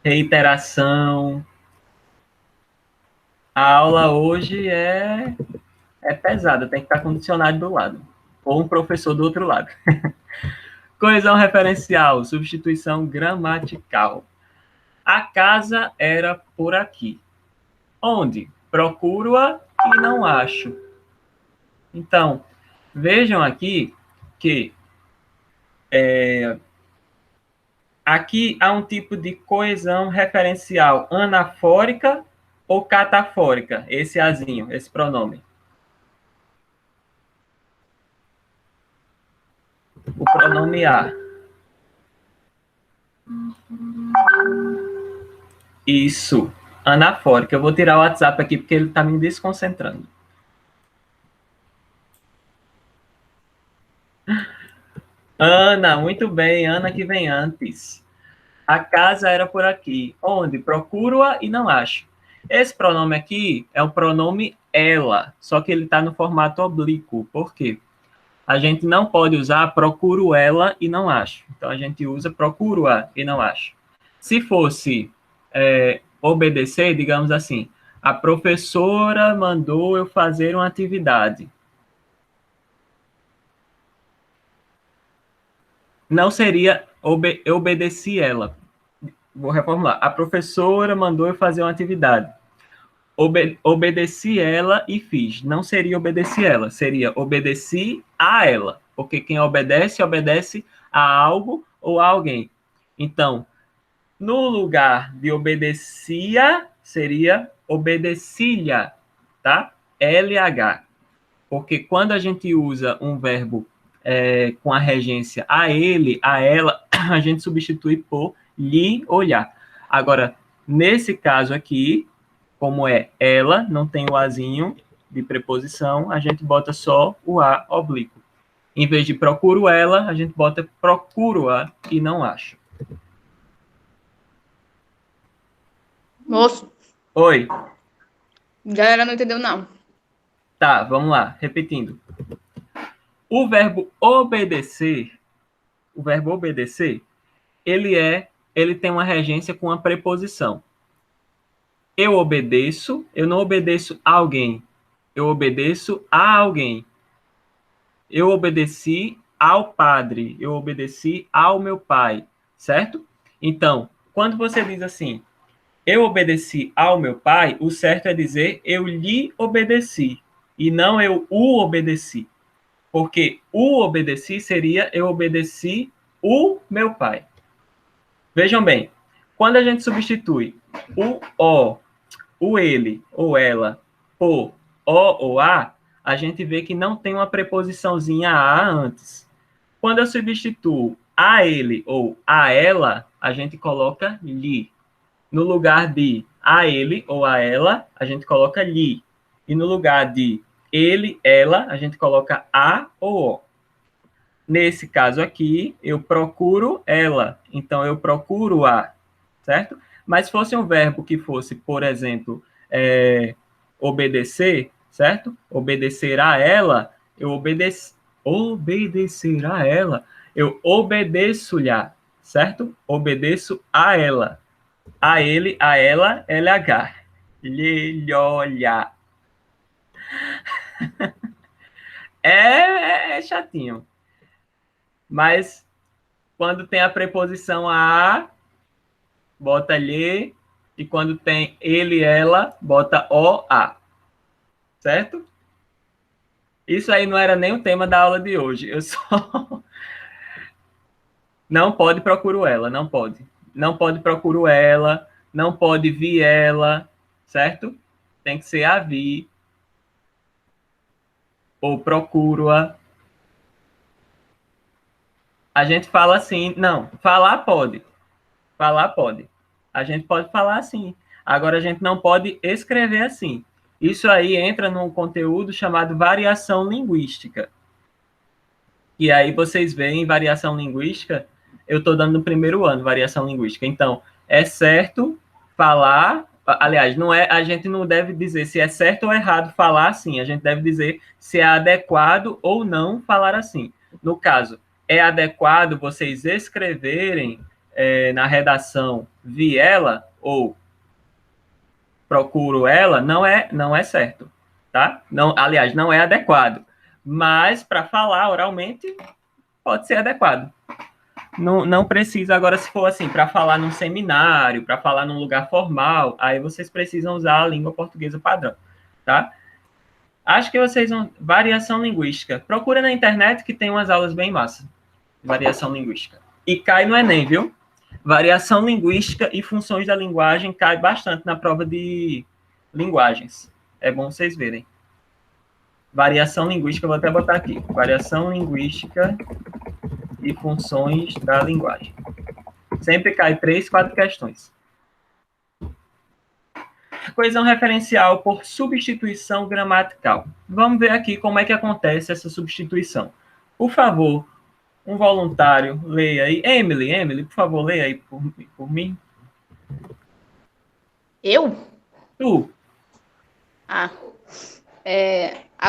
reiteração. A aula hoje é pesada, tem que estar com o dicionário do lado. Ou um professor do outro lado. Coesão referencial, substituição gramatical. A casa era por aqui. Onde? Procuro-a e não acho. Então, vejam aqui que aqui há um tipo de coesão referencial anafórica ou catafórica, esse azinho, esse pronome. O pronome a. Isso, anafórica. Eu vou tirar o WhatsApp aqui porque ele está me desconcentrando. Ana, muito bem, Ana que vem antes. A casa era por aqui. Onde? Procuro-a e não acho. Esse pronome aqui é o pronome ela, só que ele está no formato oblíquo. Por quê? A gente não pode usar procuro ela e não acho. Então, a gente usa procuro-a e não acho. Se fosse obedecer, digamos assim, a professora mandou eu fazer uma atividade. Não seria eu obedeci ela. Vou reformular. A professora mandou eu fazer uma atividade. Obedeci ela e fiz. Não seria obedeci ela, seria obedeci a ela. Porque quem obedece, obedece a algo ou a alguém. Então, no lugar de obedecia, seria obedecilha, tá? LH. Porque quando a gente usa um verbo com a regência a ele, a ela, a gente substitui por lhe olhar. Agora, nesse caso aqui, como é ela, não tem o azinho de preposição, a gente bota só o a oblíquo. Em vez de procuro ela, a gente bota procuro-a e não acho. Moço, Oi. galera não entendeu, não. Tá, vamos lá, repetindo. O verbo obedecer, ele tem uma regência com uma preposição. Eu obedeço, eu não obedeço a alguém. Eu obedeço a alguém. Eu obedeci ao padre. Eu obedeci ao meu pai. Certo? Então, quando você diz assim, eu obedeci ao meu pai, o certo é dizer eu lhe obedeci. E não eu o obedeci. Porque o obedeci seria eu obedeci o meu pai. Vejam bem, quando a gente substitui o ele ou ela por o ou a gente vê que não tem uma preposiçãozinha a antes. Quando eu substituo a ele ou a ela, a gente coloca lhe. No lugar de a ele ou a ela, a gente coloca lhe. E no lugar de ele, ela, a gente coloca a ou o. Nesse caso aqui, eu procuro ela, então eu procuro a, certo? Mas se fosse um verbo que fosse, por exemplo, obedecer, certo? Obedecer a ela, obedecer a ela, eu obedeço-lhe, certo? Obedeço a ela. A ele, a ela, LH. Lhe, olha. É chatinho. Mas quando tem a preposição a, bota lhe. E quando tem ele, ela, bota o, a. Certo? Isso aí não era nem o tema da aula de hoje. Eu só... Não pode procuro ela, não pode. Não pode procuro ela, não pode vi ela, certo? Tem que ser a vi. Ou procuro-a. A gente fala assim, não, falar pode. Falar pode. A gente pode falar assim. Agora a gente não pode escrever assim. Isso aí entra num conteúdo chamado variação linguística. E aí vocês veem variação linguística, eu estou dando no primeiro ano variação linguística. Então, é certo falar, aliás, não é, a gente não deve dizer se é certo ou errado falar assim, a gente deve dizer se é adequado ou não falar assim. No caso, é adequado vocês escreverem na redação vi ela ou procuro ela, não é certo, tá? Não, aliás, não é adequado. Mas para falar oralmente pode ser adequado. Não precisa agora, se for assim, para falar num seminário, para falar num lugar formal, aí vocês precisam usar a língua portuguesa padrão, tá? Acho que vocês vão... Variação linguística. Procura na internet que tem umas aulas bem massas. Variação linguística. E cai no Enem, viu? Variação linguística e funções da linguagem cai bastante na prova de linguagens. É bom vocês verem. Variação linguística, vou até botar aqui. Variação linguística e funções da linguagem. Sempre cai 3, 4 questões. Coesão referencial por substituição gramatical. Vamos ver aqui como é que acontece essa substituição. Por favor, um voluntário, leia aí. Emily, por favor, leia aí por mim. Eu? Tu. A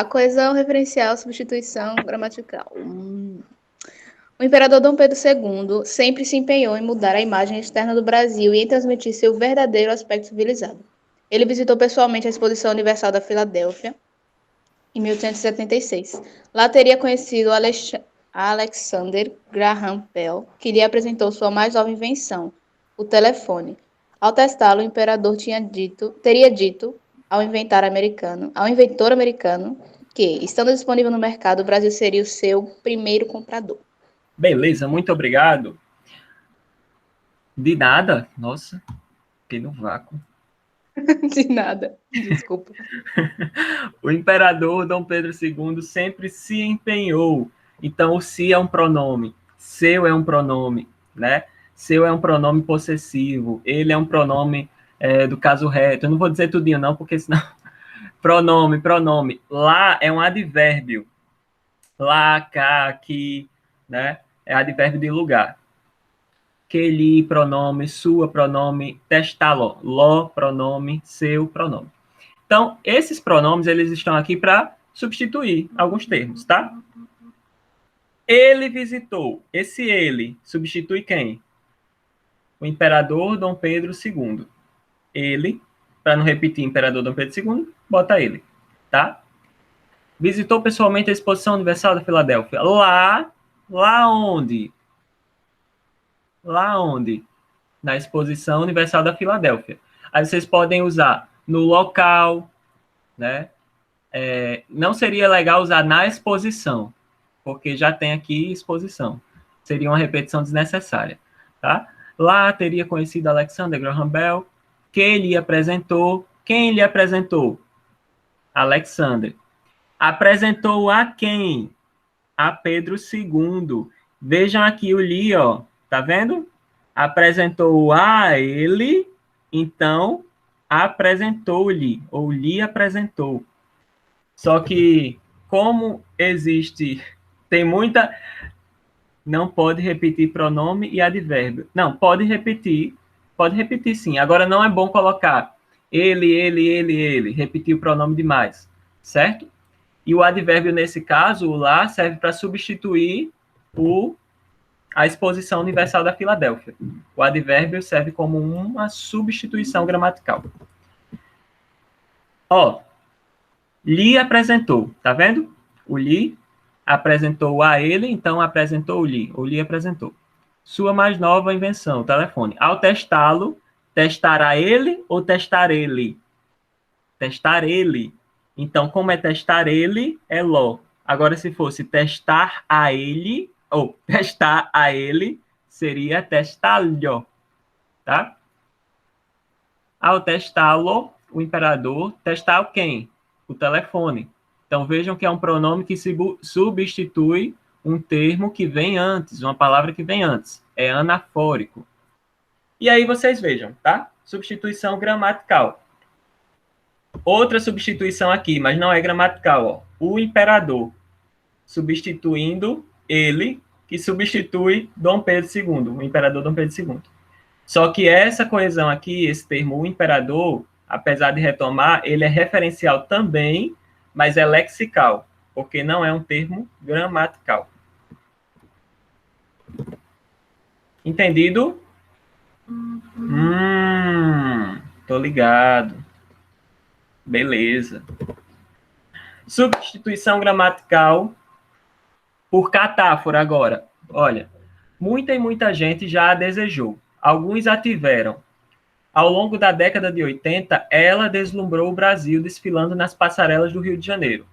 coesão referencial, substituição gramatical. O imperador Dom Pedro II sempre se empenhou em mudar a imagem externa do Brasil e em transmitir seu verdadeiro aspecto civilizado. Ele visitou pessoalmente a Exposição Universal da Filadélfia em 1876. Lá teria conhecido Alexander Graham Bell, que lhe apresentou sua mais nova invenção, o telefone. Ao testá-lo, o imperador teria dito ao inventor americano que, estando disponível no mercado, o Brasil seria o seu primeiro comprador. Beleza, muito obrigado. De nada. Nossa, fiquei no vácuo. De nada, desculpa. O imperador Dom Pedro II sempre se empenhou. Então, o se é um pronome, seu é um pronome, né? Seu é um pronome possessivo, ele é um pronome do caso reto. Eu não vou dizer tudinho, não, porque senão... Pronome. Lá é um advérbio. Lá, cá, aqui, né? É advérbio de lugar. Que, lhe, pronome, sua, pronome, testá-lo, ló, pronome, seu, pronome. Então, esses pronomes, eles estão aqui para substituir alguns termos, tá? Ele visitou. Esse ele substitui quem? O imperador Dom Pedro II. Ele, para não repetir imperador Dom Pedro II, bota ele, tá? Visitou pessoalmente a Exposição Universal da Filadélfia. Lá onde? Lá onde? Na Exposição Universal da Filadélfia. Aí vocês podem usar no local, né? Não seria legal usar na exposição, porque já tem aqui exposição. Seria uma repetição desnecessária, tá? Lá teria conhecido Alexander Graham Bell, que ele lhe apresentou. Quem lhe apresentou? Alexander. Apresentou a quem? A Pedro II. Vejam aqui o li, ó. Tá vendo? Apresentou a ele, então apresentou-lhe, ou lhe apresentou. Só que, como existe, tem muita... Não pode repetir pronome e advérbio. Não, pode repetir sim. Agora, não é bom colocar ele, repetir o pronome demais, certo? E o advérbio, nesse caso, o lá, serve para substituir a Exposição Universal da Filadélfia. O advérbio serve como uma substituição gramatical. Ó, lhe apresentou, tá vendo? O lhe apresentou a ele, então apresentou-lhe, ou lhe apresentou. Sua mais nova invenção, o telefone. Ao testá-lo, testará ele ou testar ele? Testar ele. Então, como é testar ele, é lo. Agora, se fosse testar a ele, ou testar a ele, seria testá-lo, tá? Ao testá-lo, o imperador, testar quem? O telefone. Então, vejam que é um pronome que substitui um termo que vem antes, uma palavra que vem antes. É anafórico. E aí vocês vejam, tá? Substituição gramatical. Outra substituição aqui, mas não é gramatical, ó. O imperador, substituindo ele, que substitui Dom Pedro II, o imperador Dom Pedro II. Só que essa coesão aqui, esse termo, o imperador, apesar de retomar, ele é referencial também, mas é lexical, porque não é um termo gramatical. Entendido? Tô ligado. Beleza. Substituição gramatical por catáfora agora. Olha, muita gente já a desejou. Alguns a tiveram. Ao longo da década de 80, ela deslumbrou o Brasil desfilando nas passarelas do Rio de Janeiro.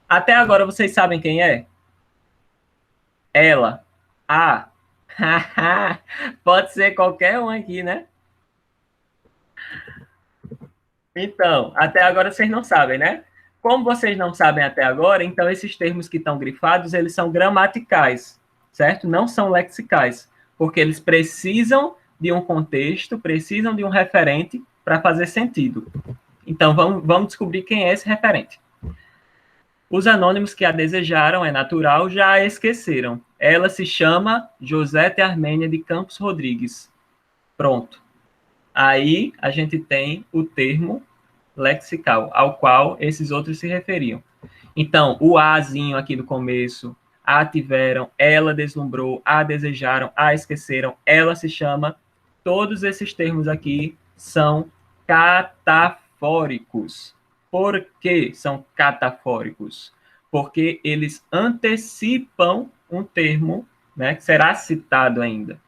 Até agora, vocês sabem quem é? Ela. Ah, pode ser qualquer um aqui, né? Então, até agora vocês não sabem, né? Como vocês não sabem até agora, então esses termos que estão grifados, eles são gramaticais, certo? Não são lexicais, porque eles precisam de um contexto, precisam de um referente para fazer sentido. Então, vamos descobrir quem é esse referente. Os anônimos que a desejaram, é natural, já a esqueceram. Ela se chama Josete Armênia de Campos Rodrigues. Pronto. Aí a gente tem o termo lexical, ao qual esses outros se referiam. Então, o azinho aqui do começo, a tiveram, ela deslumbrou, a desejaram, a esqueceram, ela se chama. Todos esses termos aqui são catafóricos. Por que são catafóricos? Porque eles antecipam um termo, né, que será citado ainda.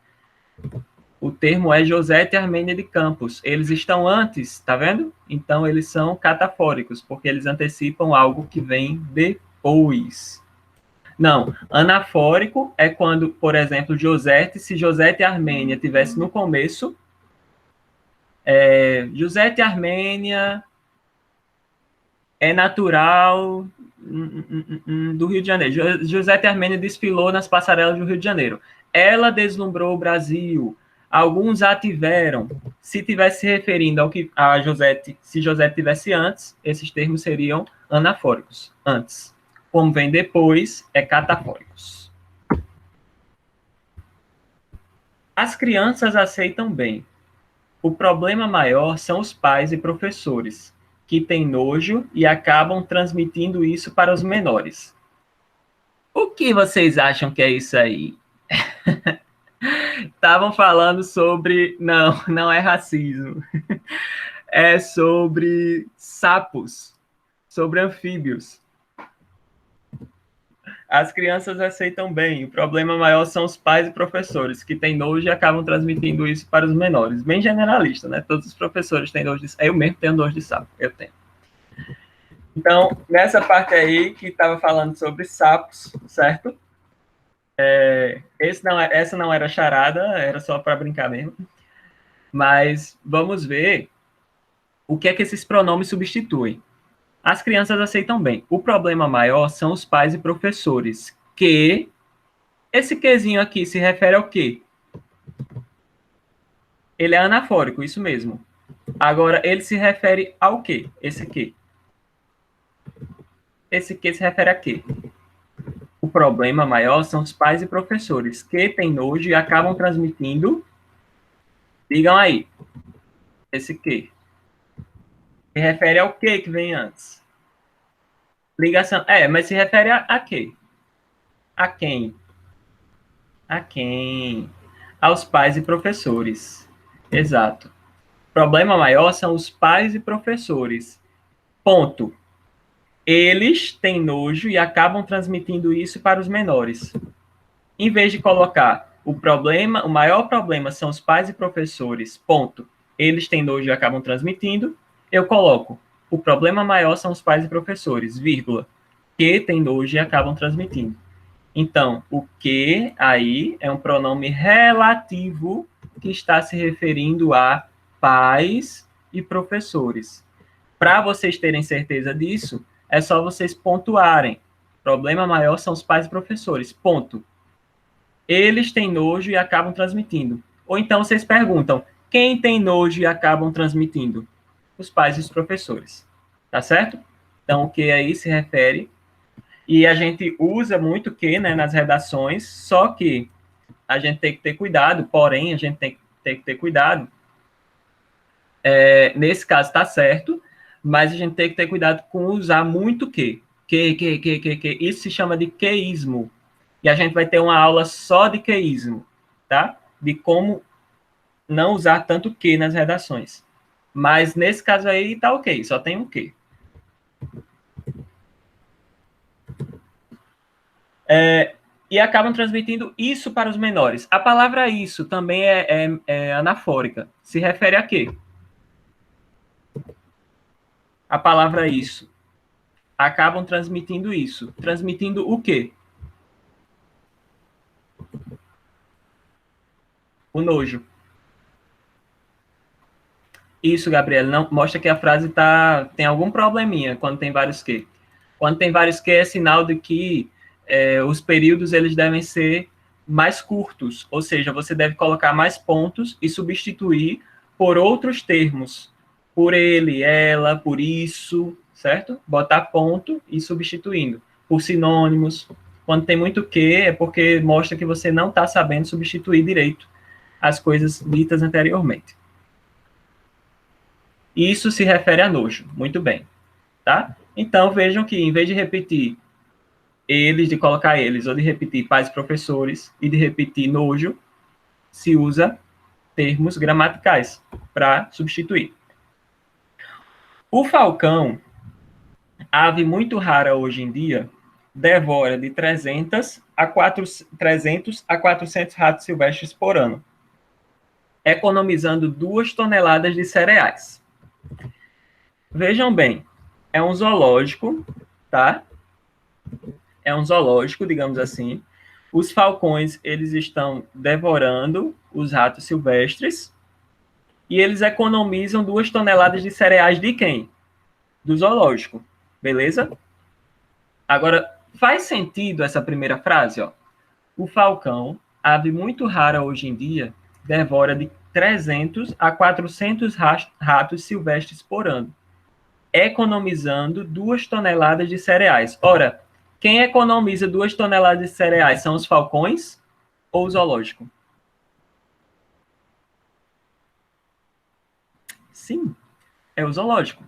O termo é Josete Armênia de Campos. Eles estão antes, tá vendo? Então, eles são catafóricos, porque eles antecipam algo que vem depois. Não, anafórico é quando, por exemplo, Josete, se Josete Armênia tivesse no começo, Josete Armênia é natural do Rio de Janeiro. Josete Armênia desfilou nas passarelas do Rio de Janeiro. Ela deslumbrou o Brasil. Alguns a tiveram. Se tivesse se referindo ao que a Josete, se Josete tivesse antes, esses termos seriam anafóricos, antes. Como vem depois, é catafóricos. As crianças aceitam bem. O problema maior são os pais e professores, que têm nojo e acabam transmitindo isso para os menores. O que vocês acham que é isso aí? Estavam falando sobre... Não é racismo. É sobre sapos, sobre anfíbios. As crianças aceitam bem. O problema maior são os pais e professores, que têm nojo e acabam transmitindo isso para os menores. Bem generalista, né? Todos os professores têm nojo de sapo. Eu mesmo tenho nojo de sapo. Eu tenho. Então, nessa parte aí que estava falando sobre sapos, certo? Essa não era charada, era só para brincar mesmo. Mas vamos ver o que é que esses pronomes substituem. As crianças aceitam bem. O problema maior são os pais e professores, que... Esse quezinho aqui se refere ao quê? Ele é anafórico, isso mesmo. Agora, ele se refere ao quê? Esse quê? Esse quê se refere a quê? O problema maior são os pais e professores, que têm nojo e acabam transmitindo... Digam aí. Esse quê? Se refere ao quê que vem antes? Ligação. Mas se refere a quê? A quem? A quem? Aos pais e professores. Exato. O problema maior são os pais e professores. Ponto. Eles têm nojo e acabam transmitindo isso para os menores. Em vez de colocar o maior problema são os pais e professores, ponto. Eles têm nojo e acabam transmitindo. Eu coloco, o problema maior são os pais e professores, vírgula, que têm nojo e acabam transmitindo. Então, o que aí é um pronome relativo que está se referindo a pais e professores. Para vocês terem certeza disso, é só vocês pontuarem. O problema maior são os pais e professores, ponto. Eles têm nojo e acabam transmitindo. Ou então vocês perguntam, quem tem nojo e acabam transmitindo? Os pais e os professores. Tá certo? Então, o que aí se refere. E a gente usa muito o que, né, nas redações, só que a gente tem que ter cuidado, porém, a gente tem que ter cuidado. Nesse caso, tá certo, mas a gente tem que ter cuidado com usar muito que. Isso se chama de queísmo. E a gente vai ter uma aula só de queísmo, tá? De como não usar tanto que nas redações. Mas nesse caso aí tá ok, só tem um que. E acabam transmitindo isso para os menores. A palavra isso também é anafórica. Se refere a quê? A palavra isso. Acabam transmitindo isso. Transmitindo o quê? O nojo. Isso, Gabriela, não mostra que a frase tem algum probleminha quando tem vários que. Quando tem vários que é sinal de que os períodos eles devem ser mais curtos, ou seja, você deve colocar mais pontos e substituir por outros termos, por ele, ela, por isso, certo? Botar ponto e substituindo, por sinônimos. Quando tem muito que, é porque mostra que você não está sabendo substituir direito as coisas ditas anteriormente. Isso se refere a nojo. Muito bem. Tá? Então, vejam que, em vez de repetir eles, de colocar eles, ou de repetir pais e professores, e de repetir nojo, se usa termos gramaticais para substituir. O falcão, ave muito rara hoje em dia, devora de 300 a 400 ratos silvestres por ano, economizando 2 toneladas de cereais. Vejam bem, é um zoológico, tá? É um zoológico, digamos assim. Os falcões, eles estão devorando os ratos silvestres e eles economizam 2 toneladas de cereais de quem? Do zoológico, beleza? Agora, faz sentido essa primeira frase, ó? O falcão, ave muito rara hoje em dia, devora de 300 a 400 ratos silvestres por ano, economizando 2 toneladas de cereais. Ora, quem economiza 2 toneladas de cereais são os falcões ou o zoológico? Sim, é o zoológico.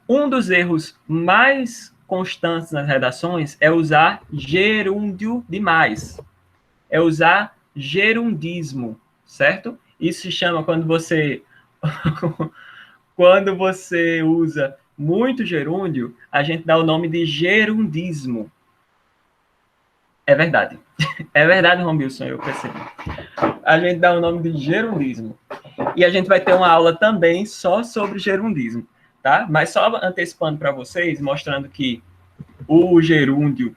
Um dos erros mais constantes nas redações é usar gerúndio demais. É usar gerundismo, certo? Isso se chama quando você quando você usa muito gerúndio, a gente dá o nome de gerundismo. É verdade. É verdade, Romilson, eu percebi. A gente dá o nome de gerundismo. E a gente vai ter uma aula também só sobre gerundismo, tá? Mas só antecipando para vocês, mostrando que o gerúndio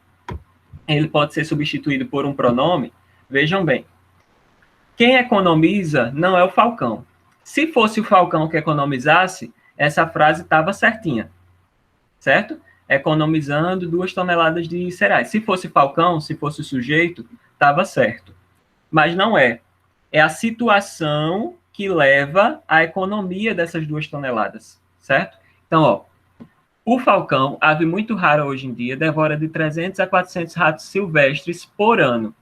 ele pode ser substituído por um pronome. Vejam bem. Quem economiza não é o falcão. Se fosse o falcão que economizasse, essa frase estava certinha, certo? Economizando 2 toneladas de cereais. Se fosse falcão, se fosse o sujeito, estava certo. Mas não é. É a situação que leva à economia dessas 2 toneladas, certo? Então, ó, o falcão, ave muito rara hoje em dia, devora de 300 a 400 ratos silvestres por ano.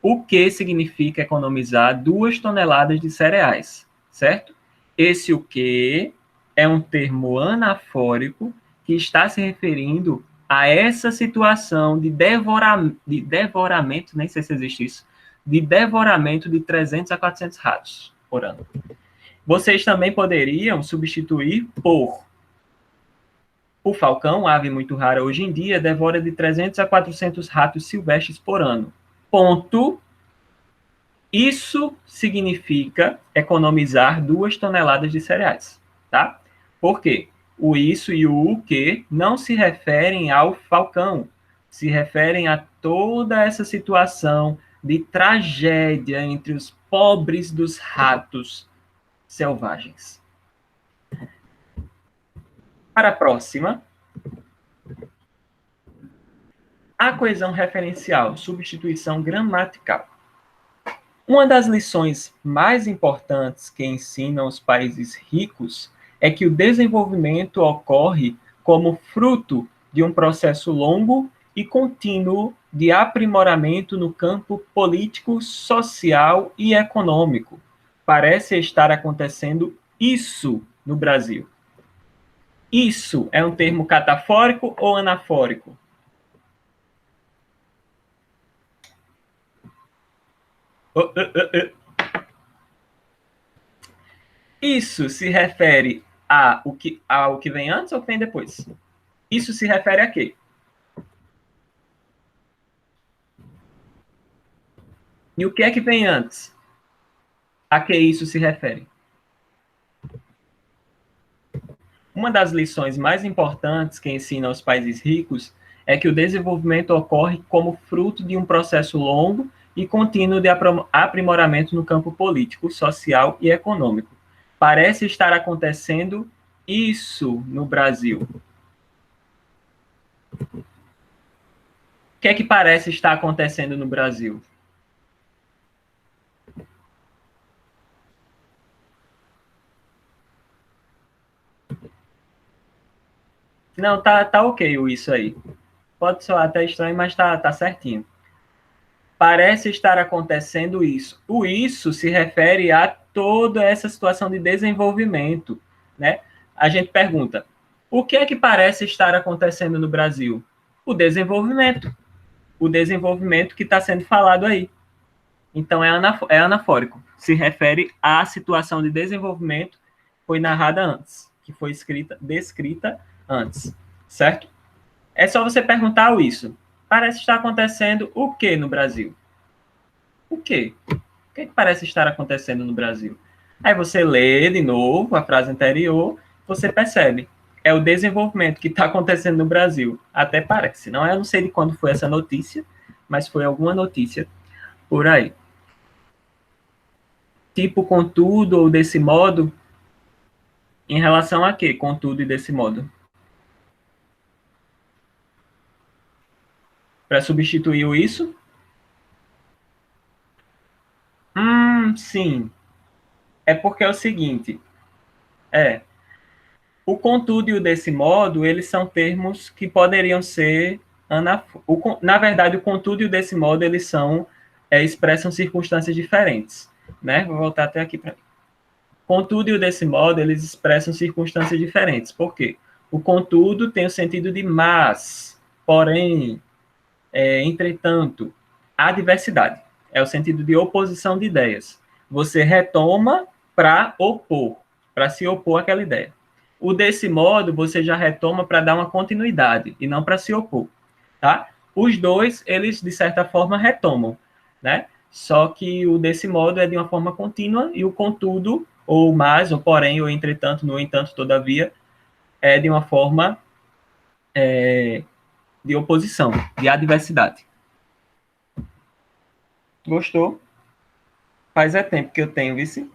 O que significa economizar 2 toneladas de cereais, certo? Esse o que é um termo anafórico que está se referindo a essa situação de devoramento, nem sei se existe isso, de devoramento de 300 a 400 ratos por ano. Vocês também poderiam substituir por O falcão, ave muito rara hoje em dia, devora de 300 a 400 ratos silvestres por ano. Ponto. Isso significa economizar 2 toneladas de cereais, tá? Por quê? O isso e o que não se referem ao falcão, se referem a toda essa situação de tragédia entre os pobres dos ratos selvagens. Para a próxima, a coesão referencial, substituição gramatical. Uma das lições mais importantes que ensinam os países ricos é que o desenvolvimento ocorre como fruto de um processo longo e contínuo de aprimoramento no campo político, social e econômico. Parece estar acontecendo isso no Brasil. Isso é um termo catafórico ou anafórico? Isso se refere ao que vem antes ou que vem depois? Isso se refere a quê? E o que é que vem antes? A que isso se refere? Uma das lições mais importantes que ensina aos países ricos é que o desenvolvimento ocorre como fruto de um processo longo e contínuo de aprimoramento no campo político, social e econômico. Parece estar acontecendo isso no Brasil. O que é que parece estar acontecendo no Brasil? Não, tá ok isso aí. Pode soar até estranho, mas tá certinho. Parece estar acontecendo isso. O isso se refere a toda essa situação de desenvolvimento, né? A gente pergunta, o que é que parece estar acontecendo no Brasil? O desenvolvimento. O desenvolvimento que está sendo falado aí. Então, é anafórico. Se refere à situação de desenvolvimento que foi narrada antes, que foi descrita antes, certo? É só você perguntar isso. Parece estar acontecendo o que no Brasil? O quê? O que parece estar acontecendo no Brasil? Aí você lê de novo a frase anterior, você percebe. É o desenvolvimento que está acontecendo no Brasil. Até parece. Não, eu não sei de quando foi essa notícia, mas foi alguma notícia por aí. Tipo, contudo, ou desse modo, em relação a quê? Contudo e desse modo. Para substituir o isso? Sim. É porque é o seguinte. O contudo e o desse modo, eles são termos que poderiam ser... Na verdade, o contudo e o desse modo, eles expressam circunstâncias diferentes. Né? Vou voltar até aqui para mim. Contudo e o desse modo, eles expressam circunstâncias diferentes. Por quê? O contudo tem o sentido de mas, porém, entretanto, a diversidade. É o sentido de oposição de ideias. Você retoma para opor, para se opor àquela ideia. O desse modo, você já retoma para dar uma continuidade e não para se opor, tá? Os dois, eles, de certa forma, retomam, né? Só que o desse modo é de uma forma contínua e o contudo, ou mais, ou porém, ou entretanto, no entanto, todavia, é de uma forma de oposição, de adversidade. Gostou? Faz tempo que eu tenho, vice.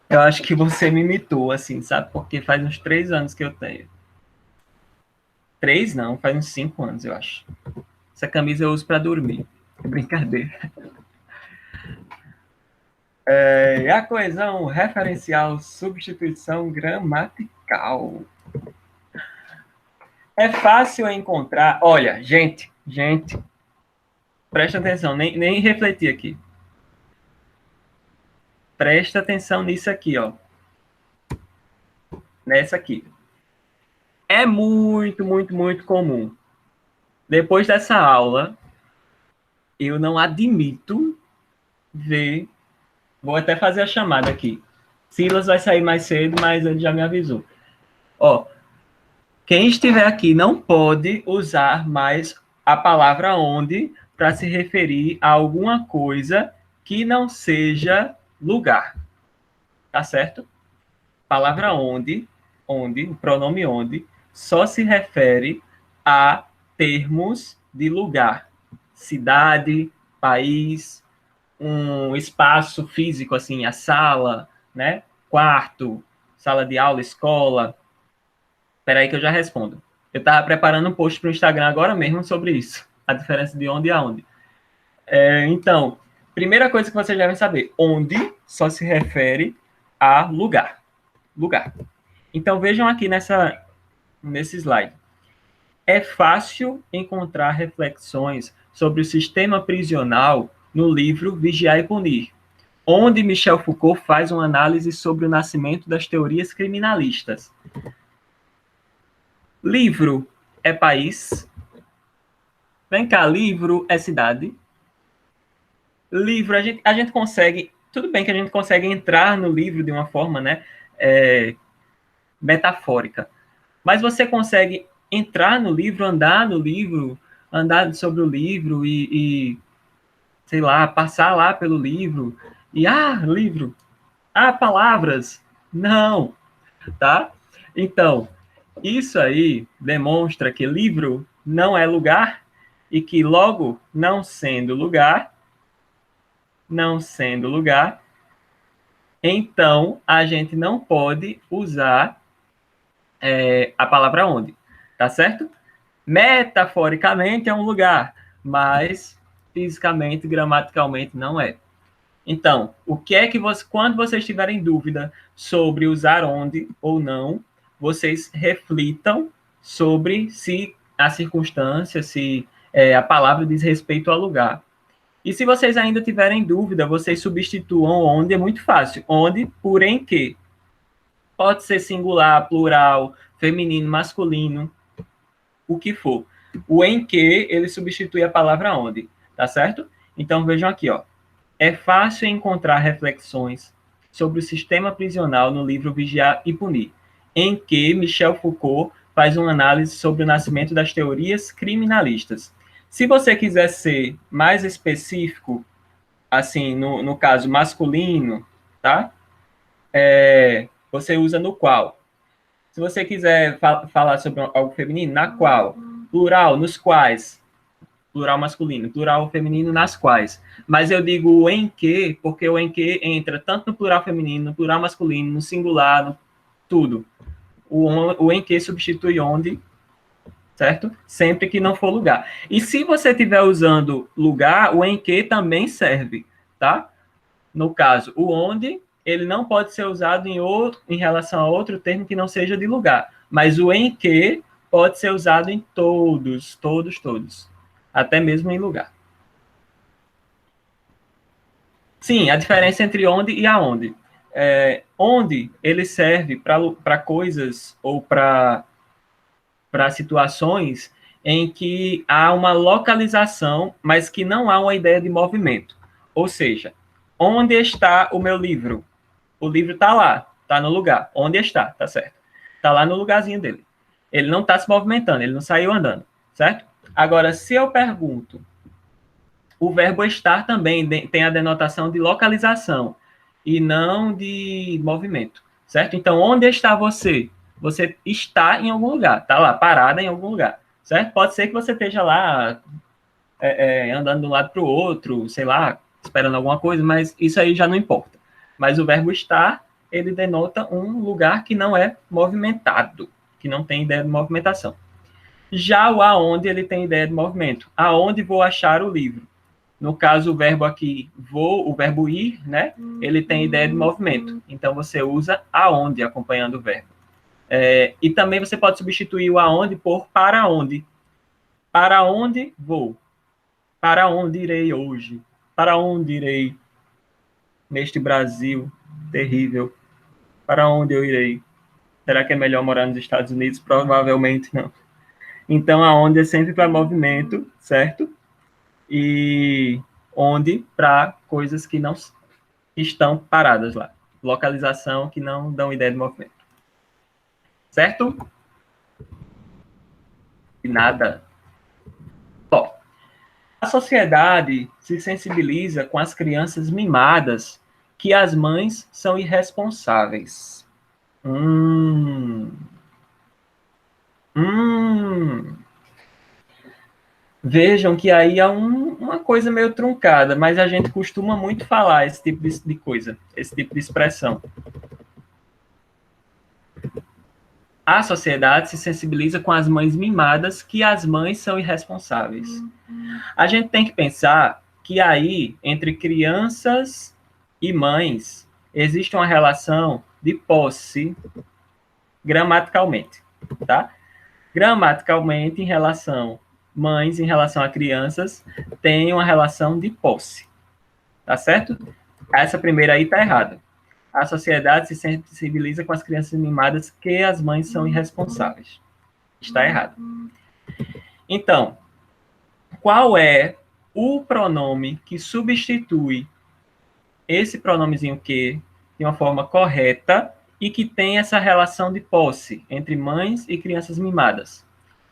Eu acho que você me imitou, assim, sabe? Porque faz uns 3 anos que eu tenho. 3 não, faz uns 5 anos, eu acho. Essa camisa eu uso para dormir. É brincadeira. A coesão referencial, substituição gramatical. É fácil encontrar... Olha, gente, presta atenção, nem refleti aqui. Presta atenção nisso aqui, ó. Nessa aqui. É muito, muito, muito comum. Depois dessa aula, eu não admito ver... Vou até fazer a chamada aqui. Silas vai sair mais cedo, mas ele já me avisou. Ó, Quem estiver aqui não pode usar mais a palavra onde para se referir a alguma coisa que não seja lugar. Tá certo? Palavra onde, o pronome onde, só se refere a termos de lugar. Cidade, país, um espaço físico, assim, a sala, né? Quarto, sala de aula, escola. Espera aí que eu já respondo. Eu estava preparando um post para o Instagram agora mesmo sobre isso. A diferença de onde e aonde. Então, primeira coisa que vocês devem saber. Onde só se refere a lugar. Lugar. Então, vejam aqui nesse slide. É fácil encontrar reflexões sobre o sistema prisional no livro Vigiar e Punir, onde Michel Foucault faz uma análise sobre o nascimento das teorias criminalistas. Livro é país? Vem cá, livro é cidade? Livro, a gente consegue... Tudo bem que a gente consegue entrar no livro de uma forma, né, metafórica. Mas você consegue entrar no livro, andar sobre o livro sei lá, passar lá pelo livro. Livro. Palavras. Não, tá? Então, isso aí demonstra que livro não é lugar e que logo, não sendo lugar, então a gente não pode usar a palavra onde, tá certo? Metaforicamente é um lugar, mas fisicamente, gramaticalmente não é. Então, o que é que quando vocês tiverem dúvida sobre usar onde ou não, vocês reflitam sobre se a circunstância, se a palavra diz respeito ao lugar. E se vocês ainda tiverem dúvida, vocês substituam onde, é muito fácil. Onde por em que. Pode ser singular, plural, feminino, masculino, o que for. O em que, ele substitui a palavra onde, tá certo? Então, vejam aqui, ó. É fácil encontrar reflexões sobre o sistema prisional no livro Vigiar e Punir, em que Michel Foucault faz uma análise sobre o nascimento das teorias criminalistas. Se você quiser ser mais específico, assim, no caso masculino, tá? Você usa no qual. Se você quiser falar sobre algo feminino, na qual. Plural, nos quais. Plural masculino. Plural feminino, nas quais. Mas eu digo o em que, porque o em que entra tanto no plural feminino, no plural masculino, no singular, no tudo. O em que substitui onde, certo? Sempre que não for lugar. E se você estiver usando lugar, o em que também serve, tá? No caso, o onde, ele não pode ser usado em relação a outro termo que não seja de lugar. Mas o em que pode ser usado em todos. Até mesmo em lugar. Sim, a diferença entre onde e aonde. Onde ele serve para coisas ou para situações em que há uma localização, mas que não há uma ideia de movimento. Ou seja, onde está o meu livro? O livro está lá, está no lugar. Onde está? Tá certo. Está lá no lugarzinho dele. Ele não está se movimentando, ele não saiu andando, certo? Agora, se eu pergunto, o verbo estar também tem a denotação de localização e não de movimento, certo? Então, onde está você? Você está em algum lugar, está lá, parada em algum lugar, certo? Pode ser que você esteja lá andando de um lado para o outro, sei lá, esperando alguma coisa, mas isso aí já não importa. Mas o verbo estar, ele denota um lugar que não é movimentado, que não tem ideia de movimentação. Já o aonde, ele tem ideia de movimento. Aonde vou achar o livro? No caso, o verbo aqui, o verbo ir, né? Ele tem ideia de movimento. Então, você usa aonde, acompanhando o verbo. E também você pode substituir o aonde por para onde. Para onde vou? Para onde irei hoje? Para onde irei neste Brasil terrível? Para onde eu irei? Será que é melhor morar nos Estados Unidos? Provavelmente não. Então, aonde é sempre para movimento, certo? E onde para coisas que não estão paradas lá. Localização que não dão ideia de movimento. Certo? nada. Bom, a sociedade se sensibiliza com as crianças mimadas que as mães são irresponsáveis. Hum. Vejam que aí há uma coisa meio truncada, mas a gente costuma muito falar esse tipo de coisa, esse tipo de expressão. A sociedade se sensibiliza com as mães mimadas que as mães são irresponsáveis. A gente tem que pensar que aí, entre crianças e mães, existe uma relação de posse gramaticalmente, tá? Gramaticalmente, em relação mães, em relação a crianças, tem uma relação de posse, tá certo? Essa primeira aí tá errada. A sociedade se sensibiliza com as crianças mimadas que as mães são irresponsáveis. Está errado. Então, qual é o pronome que substitui esse pronomezinho que de uma forma correta e que tem essa relação de posse entre mães e crianças mimadas?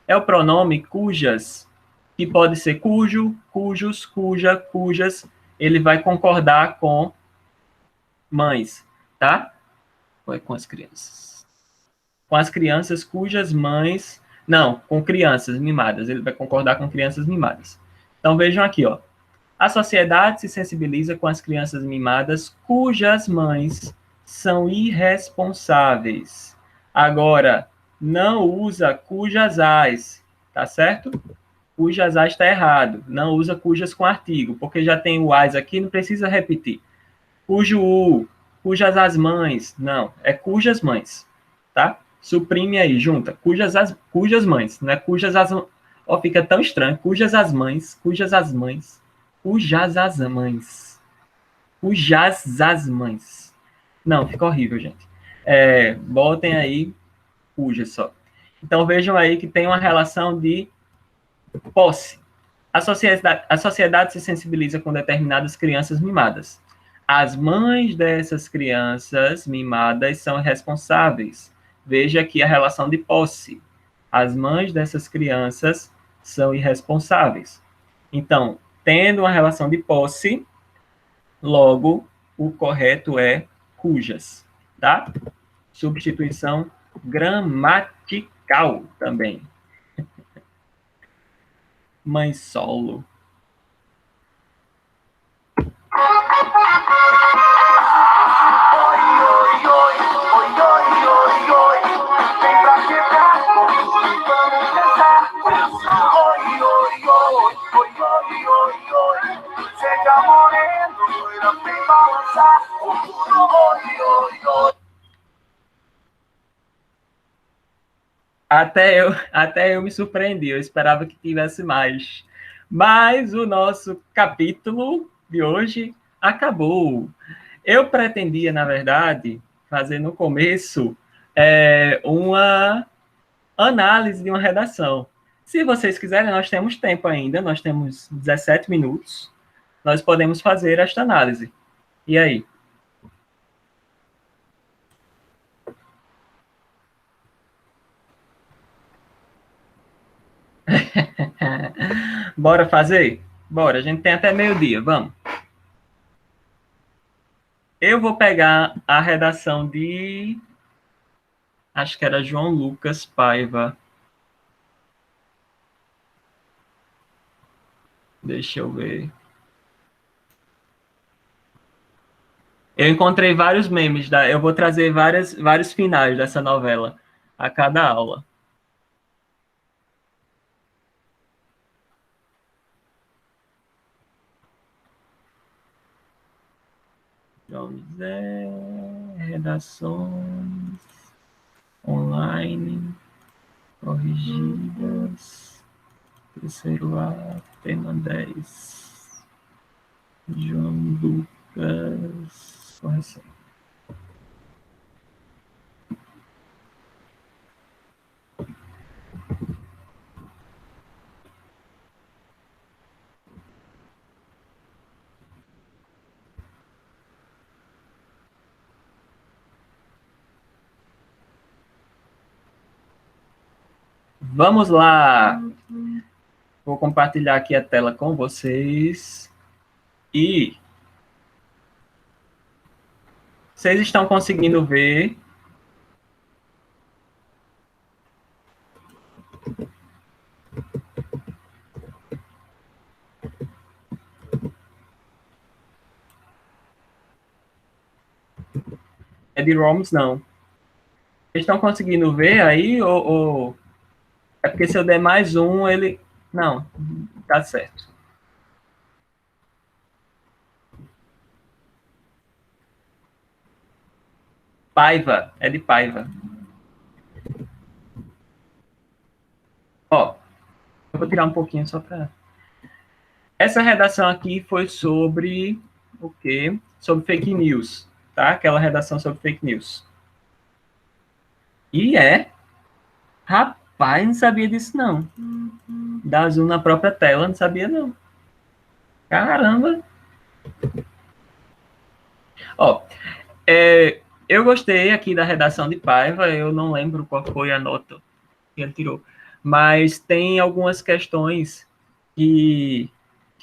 É o pronome cujas, que pode ser cujo, cujos, cuja, cujas. Ele vai concordar com mães, tá? Ou é com as crianças? Com as crianças cujas mães... Não, com crianças mimadas. Ele vai concordar com crianças mimadas. Então, vejam aqui, ó. A sociedade se sensibiliza com as crianças mimadas cujas mães são irresponsáveis. Agora, não usa cujas as, tá certo? Cujas as está errado. Não usa cujas com artigo, porque já tem o as aqui, não precisa repetir. Cujo u, cujas as mães. Não, é cujas mães, tá? Suprime aí, junta. Cujas mães, não é cujas as... Ó, fica tão estranho. Cujas as mães, cujas as mães. Cujas as mães. Cujas as mães. Não, fica horrível, gente. Botem aí cujas só. Então vejam aí que tem uma relação de posse. A sociedade se sensibiliza com determinadas crianças mimadas. As mães dessas crianças mimadas são responsáveis. Veja aqui a relação de posse. As mães dessas crianças são irresponsáveis. Então, tendo uma relação de posse, logo, o correto é cujas, tá? Substituição gramatical também. Mãe solo. Até eu me surpreendi, eu esperava que tivesse mais. Mas o nosso capítulo de hoje acabou. Eu pretendia, na verdade, fazer no começo uma análise de uma redação. Se vocês quiserem, nós temos tempo ainda, nós temos 17 minutos, nós podemos fazer esta análise. E aí? Bora fazer? Bora, a gente tem até meio-dia, vamos. Eu vou pegar a redação de... Acho que era João Lucas Paiva. Deixa eu ver. Eu encontrei vários memes. Eu vou trazer vários finais dessa novela a cada aula. João José, redações online, corrigidas, terceiro A, tema 10. João Lucas, correção. Vamos lá. Vou compartilhar aqui a tela com vocês. E vocês estão conseguindo ver? É de ROMs, não. Vocês estão conseguindo ver aí? Ou... É porque se eu der mais um, ele... Não, tá certo. Paiva, é de Paiva. Ó, eu vou tirar um pouquinho só para... Essa redação aqui foi sobre o quê? Sobre fake news, tá? Aquela redação sobre fake news. E rapaz, não sabia disso não. Dá zoom na própria tela, não sabia não. Caramba! Ó, eu gostei aqui da redação de Paiva, eu não lembro qual foi a nota que ele tirou, mas tem algumas questões que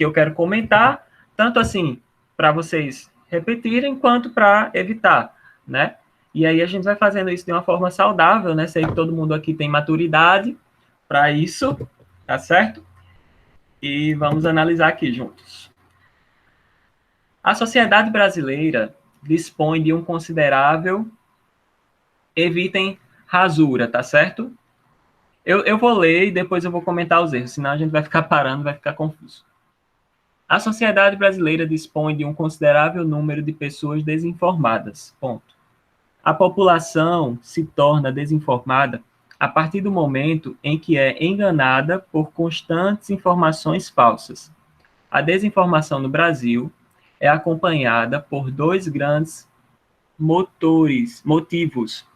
eu quero comentar, tanto assim, para vocês repetirem, quanto para evitar, né? E aí a gente vai fazendo isso de uma forma saudável, né? Sei que todo mundo aqui tem maturidade para isso, tá certo? E vamos analisar aqui juntos. A sociedade brasileira dispõe de um considerável... Evitem rasura, tá certo? Eu vou ler e depois eu vou comentar os erros, senão a gente vai ficar parando, vai ficar confuso. A sociedade brasileira dispõe de um considerável número de pessoas desinformadas. Ponto. A população se torna desinformada a partir do momento em que é enganada por constantes informações falsas. A desinformação no Brasil é acompanhada por dois grandes motivos: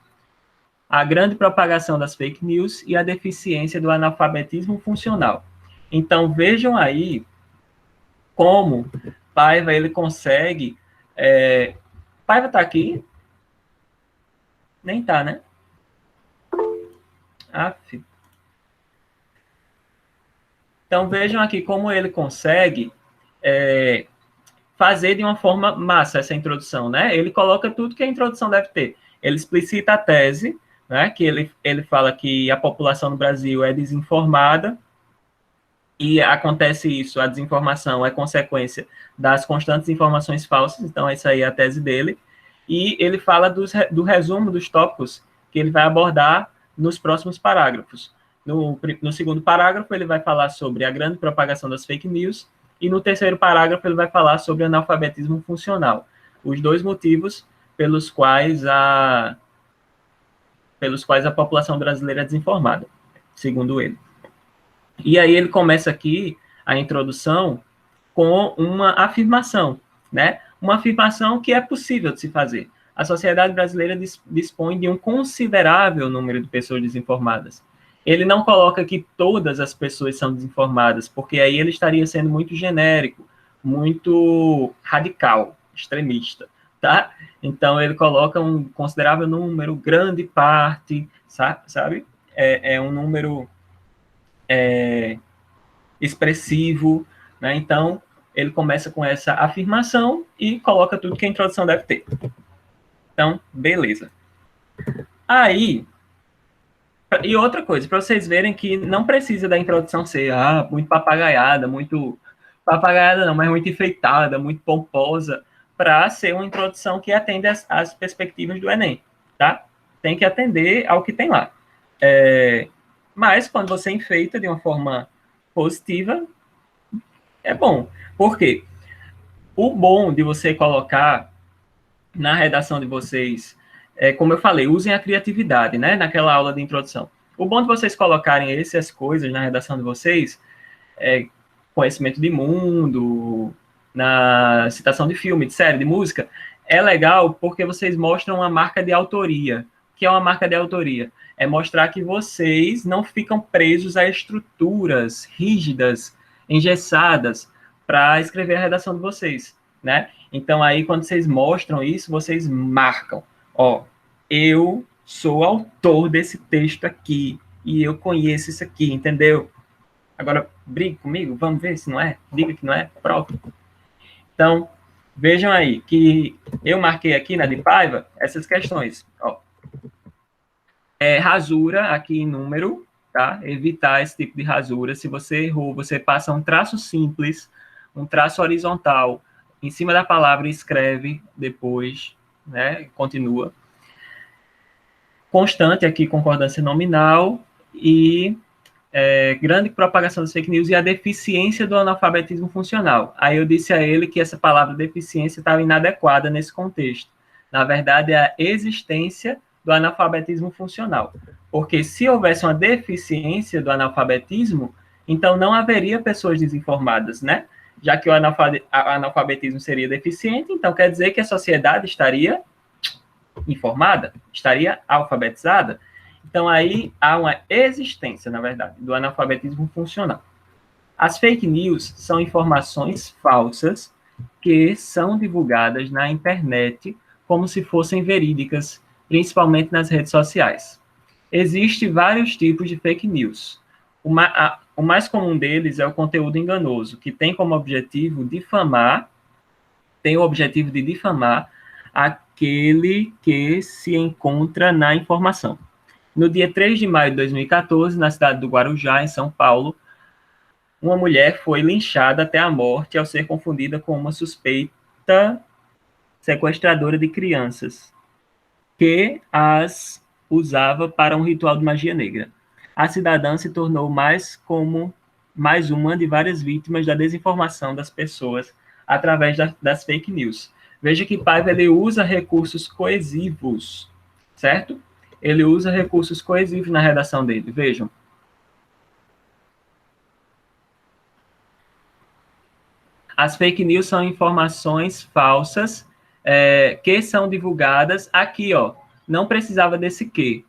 a grande propagação das fake news e a deficiência do analfabetismo funcional. Então, vejam aí como Paiva ele consegue... Paiva está aqui? Nem está, né? Aff. Então, vejam aqui como ele consegue fazer de uma forma massa essa introdução, né? Ele coloca tudo que a introdução deve ter. Ele explicita a tese, né? Que ele fala que a população no Brasil é desinformada, e acontece isso, a desinformação é consequência das constantes informações falsas, então essa aí é a tese dele, e ele fala do resumo dos tópicos que ele vai abordar nos próximos parágrafos. No segundo parágrafo, ele vai falar sobre a grande propagação das fake news, e no terceiro parágrafo, ele vai falar sobre analfabetismo funcional, os dois motivos pelos quais a população brasileira é desinformada, segundo ele. E aí ele começa aqui a introdução com uma afirmação, né? Uma afirmação que é possível de se fazer. A sociedade brasileira dispõe de um considerável número de pessoas desinformadas. Ele não coloca que todas as pessoas são desinformadas, porque aí ele estaria sendo muito genérico, muito radical, extremista, tá? Então ele coloca um considerável número, grande parte, sabe? É um número expressivo, né? Então, ele começa com essa afirmação e coloca tudo que a introdução deve ter. Então, beleza. Aí, e outra coisa, para vocês verem que não precisa da introdução ser muito papagaiada, não, mas muito enfeitada, muito pomposa, para ser uma introdução que atende às perspectivas do Enem, tá? Tem que atender ao que tem lá. Mas, quando você enfeita de uma forma positiva, é bom. Por quê? O bom de você colocar na redação de vocês, como eu falei, usem a criatividade, né? Naquela aula de introdução. O bom de vocês colocarem essas coisas na redação de vocês, conhecimento de mundo, na citação de filme, de série, de música, é legal porque vocês mostram uma marca de autoria. O que é uma marca de autoria? É mostrar que vocês não ficam presos a estruturas rígidas, engessadas, para escrever a redação de vocês, né? Então, aí, quando vocês mostram isso, vocês marcam. Eu sou autor desse texto aqui, e eu conheço isso aqui, entendeu? Agora, brigue comigo, vamos ver se não é. Diga que não é, prova. Então, vejam aí que eu marquei aqui na de Paiva essas questões. Ó. Rasura aqui em número, tá? Evitar esse tipo de rasura. Se você errou, você passa um traço simples, um traço horizontal, em cima da palavra e escreve depois, né? Continua. Constante aqui, concordância nominal e grande propagação das fake news e a deficiência do analfabetismo funcional. Aí eu disse a ele que essa palavra deficiência estava inadequada nesse contexto. Na verdade, é a existência do analfabetismo funcional. Porque se houvesse uma deficiência do analfabetismo, então não haveria pessoas desinformadas, né? Já que o analfabetismo seria deficiente, então quer dizer que a sociedade estaria informada, estaria alfabetizada. Então, aí há uma existência, na verdade, do analfabetismo funcional. As fake news são informações falsas que são divulgadas na internet como se fossem verídicas, principalmente nas redes sociais. Existem vários tipos de fake news. O mais comum deles é o conteúdo enganoso, que tem como objetivo difamar, tem o objetivo de difamar aquele que se encontra na informação. No dia 3 de maio de 2014, na cidade do Guarujá, em São Paulo, uma mulher foi linchada até a morte ao ser confundida com uma suspeita sequestradora de crianças, que as usava para um ritual de magia negra. A cidadã se tornou mais uma de várias vítimas da desinformação das pessoas através das fake news. Veja que Paiva ele usa recursos coesivos, certo? Ele usa recursos coesivos na redação dele. Vejam. As fake news são informações falsas que são divulgadas aqui, ó. Não precisava desse que.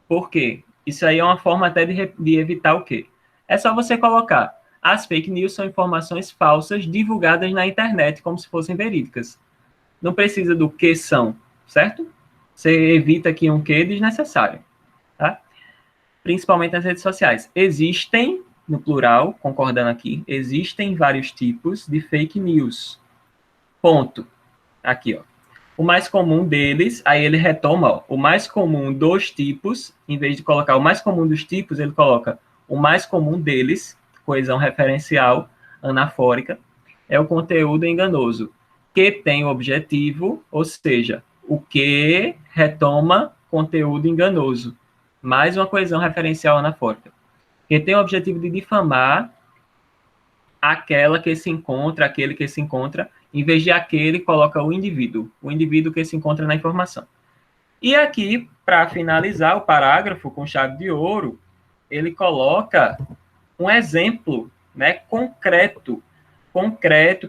Por quê? Isso aí é uma forma até de evitar o quê? É só você colocar. As fake news são informações falsas divulgadas na internet como se fossem verídicas. Não precisa do que são, certo? Você evita aqui um que desnecessário, tá? Principalmente nas redes sociais. Existem, no plural, concordando aqui, existem vários tipos de fake news. Ponto. Aqui, ó. O mais comum deles, aí ele retoma, ó, o mais comum dos tipos, em vez de colocar o mais comum dos tipos, ele coloca o mais comum deles, coesão referencial, anafórica, é o conteúdo enganoso, que tem o objetivo, ou seja, o que retoma conteúdo enganoso, mais uma coesão referencial anafórica, que tem o objetivo de difamar aquele que se encontra, em vez de aquele, coloca o indivíduo que se encontra na informação. E aqui, para finalizar o parágrafo com chave de ouro, ele coloca um exemplo, né, concreto,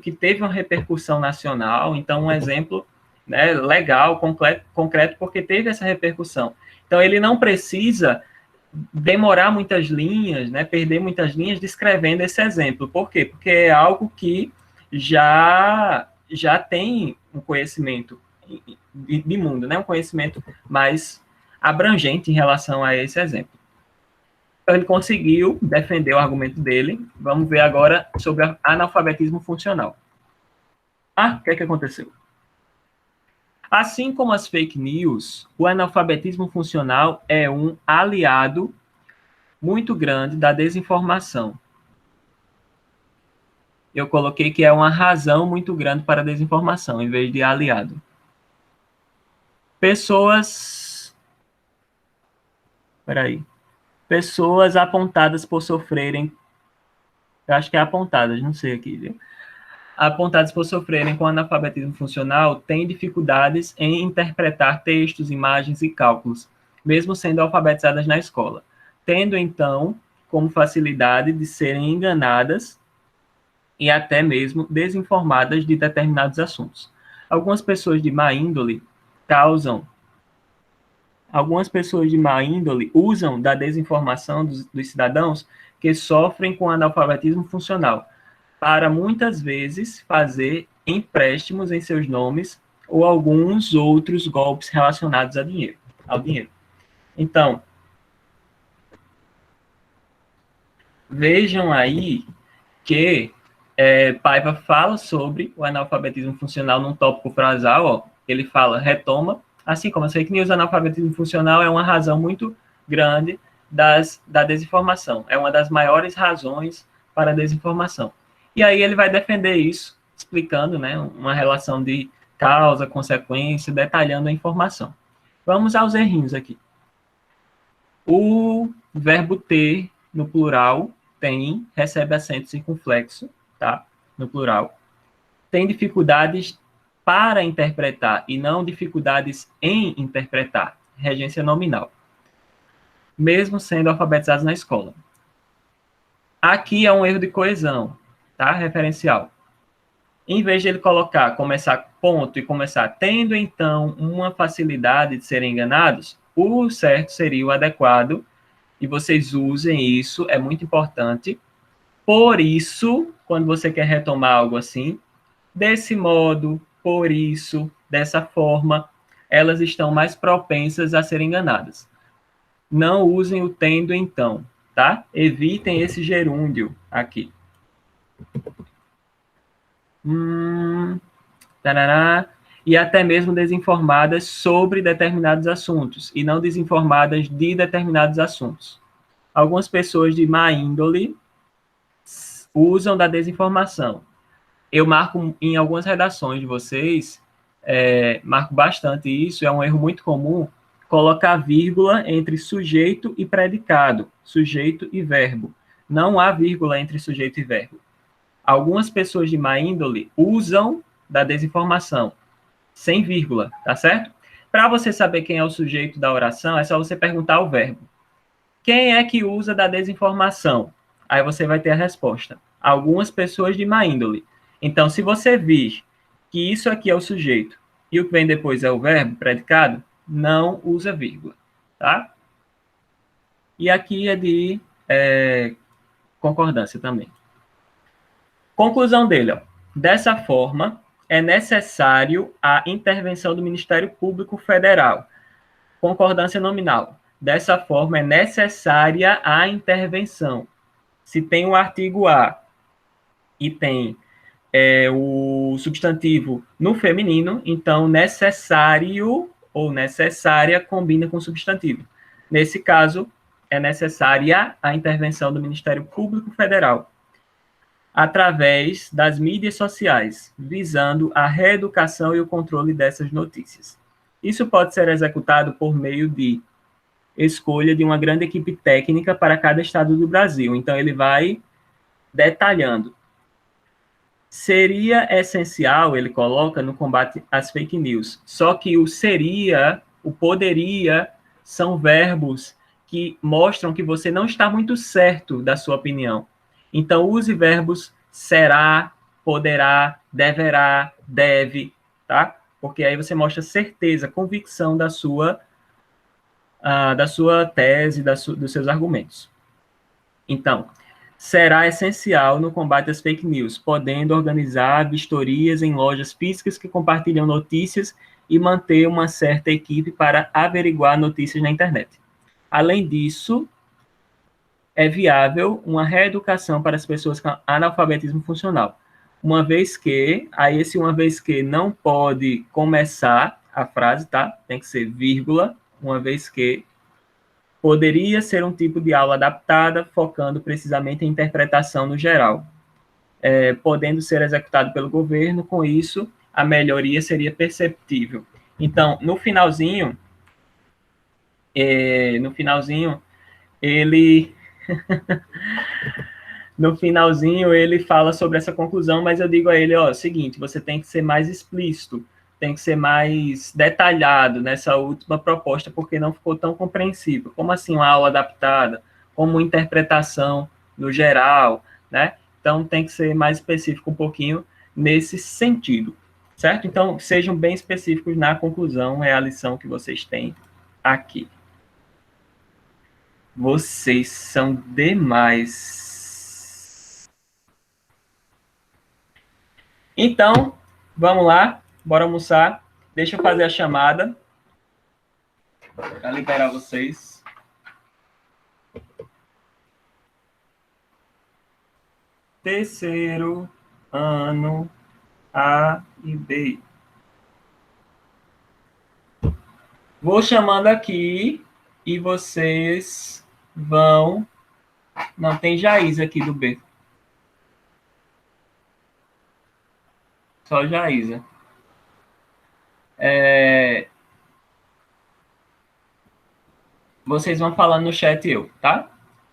que teve uma repercussão nacional, então um exemplo, né, legal, concreto, porque teve essa repercussão. Então, ele não precisa demorar muitas linhas, né, perder muitas linhas descrevendo esse exemplo. Por quê? Porque é algo que já tem um conhecimento de mundo, né, um conhecimento mais abrangente em relação a esse exemplo. Então, ele conseguiu defender o argumento dele. Vamos ver agora sobre o analfabetismo funcional. O que é que aconteceu? Assim como as fake news, o analfabetismo funcional é um aliado muito grande da desinformação. Eu coloquei que é uma razão muito grande para a desinformação, em vez de aliado. Pessoas apontadas por sofrerem, eu acho que é apontadas, não sei aqui, viu? Apontadas por sofrerem com analfabetismo funcional têm dificuldades em interpretar textos, imagens e cálculos, mesmo sendo alfabetizadas na escola, tendo, então, como facilidade de serem enganadas e até mesmo desinformadas de determinados assuntos. Algumas pessoas de má índole usam da desinformação dos cidadãos que sofrem com analfabetismo funcional para, muitas vezes, fazer empréstimos em seus nomes ou alguns outros golpes relacionados ao dinheiro. Então, Vejam aí que Paiva fala sobre o analfabetismo funcional num tópico frasal, ó. Ele fala, retoma, assim como as fake news, o analfabetismo funcional é uma razão muito grande da desinformação. É uma das maiores razões para a desinformação. E aí ele vai defender isso, explicando, né, uma relação de causa, consequência, detalhando a informação. Vamos aos errinhos aqui. O verbo ter, no plural, recebe acento circunflexo, tá? No plural. Tem dificuldades para interpretar e não dificuldades em interpretar. Regência nominal. Mesmo sendo alfabetizados na escola. Aqui é um erro de coesão, tá? Referencial. Em vez de ele começar ponto e começar tendo, então, uma facilidade de serem enganados, o certo seria o adequado, e vocês usem isso, é muito importante. Por isso, quando você quer retomar algo assim, desse modo, por isso, dessa forma, elas estão mais propensas a serem enganadas. Não usem o tendo então, tá? Evitem esse gerúndio aqui. Tarará, e até mesmo desinformadas sobre determinados assuntos, e não desinformadas de determinados assuntos. Algumas pessoas de má índole usam da desinformação. Eu marco em algumas redações de vocês, marco bastante isso, é um erro muito comum, colocar vírgula entre sujeito e predicado, sujeito e verbo. Não há vírgula entre sujeito e verbo. Algumas pessoas de má índole usam da desinformação, sem vírgula, tá certo? Para você saber quem é o sujeito da oração, é só você perguntar o verbo. Quem é que usa da desinformação? Aí você vai ter a resposta. Algumas pessoas de má índole. Então, se você vir que isso aqui é o sujeito e o que vem depois é o verbo, predicado, não usa vírgula, tá? E aqui é de concordância também. Conclusão dele, ó. Dessa forma, é necessário a intervenção do Ministério Público Federal. Concordância nominal. Dessa forma, é necessária a intervenção. Se tem o artigo A e tem o substantivo no feminino, então necessário ou necessária combina com substantivo. Nesse caso, é necessária a intervenção do Ministério Público Federal através das mídias sociais, visando a reeducação e o controle dessas notícias. Isso pode ser executado por meio de escolha de uma grande equipe técnica para cada estado do Brasil. Então, ele vai detalhando. Seria essencial, ele coloca, no combate às fake news. Só que o seria, o poderia, são verbos que mostram que você não está muito certo da sua opinião. Então, use verbos será, poderá, deverá, deve, tá? Porque aí você mostra certeza, convicção da sua tese, dos seus argumentos. Então, será essencial no combate às fake news, podendo organizar vistorias em lojas físicas que compartilham notícias e manter uma certa equipe para averiguar notícias na internet. Além disso, é viável uma reeducação para as pessoas com analfabetismo funcional. Uma vez que não pode começar a frase, tá? Tem que ser vírgula, uma vez que poderia ser um tipo de aula adaptada, focando precisamente em interpretação no geral, podendo ser executado pelo governo. Com isso, a melhoria seria perceptível. Então, no finalzinho, ele no finalzinho ele fala sobre essa conclusão, mas eu digo a ele, ó, seguinte, você tem que ser mais explícito, tem que ser mais detalhado nessa última proposta, porque não ficou tão compreensível. Como assim uma aula adaptada? Como interpretação no geral, né? Então, tem que ser mais específico um pouquinho nesse sentido, certo? Então, sejam bem específicos na conclusão, é a lição que vocês têm aqui. Vocês são demais. Então, vamos lá, bora almoçar. Deixa eu fazer a chamada para liberar vocês. terceiro ano A e B. Vou chamando aqui e vocês vão... Não, tem Jaís aqui do B. Só Jaísa. Vocês vão falando no chat eu, tá?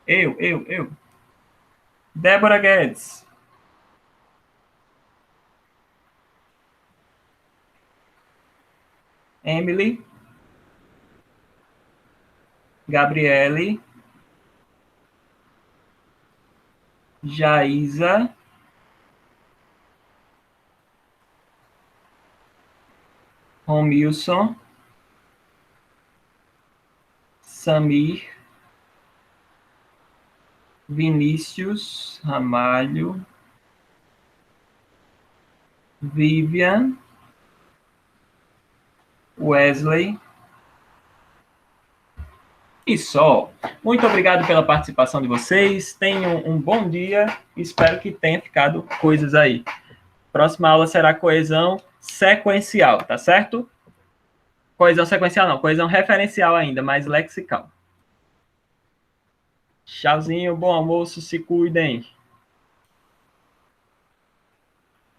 Eu. Débora Guedes. Emily. Gabriele. Jaísa. Romilson. Samir. Vinícius Ramalho. Vivian. Wesley. E só. Muito obrigado pela participação de vocês. Tenham um bom dia. Espero que tenha ficado coisas aí. Próxima aula será coesão sequencial, tá certo? Coesão sequencial não, coesão referencial ainda, mas lexical. Tchauzinho, bom almoço, se cuidem.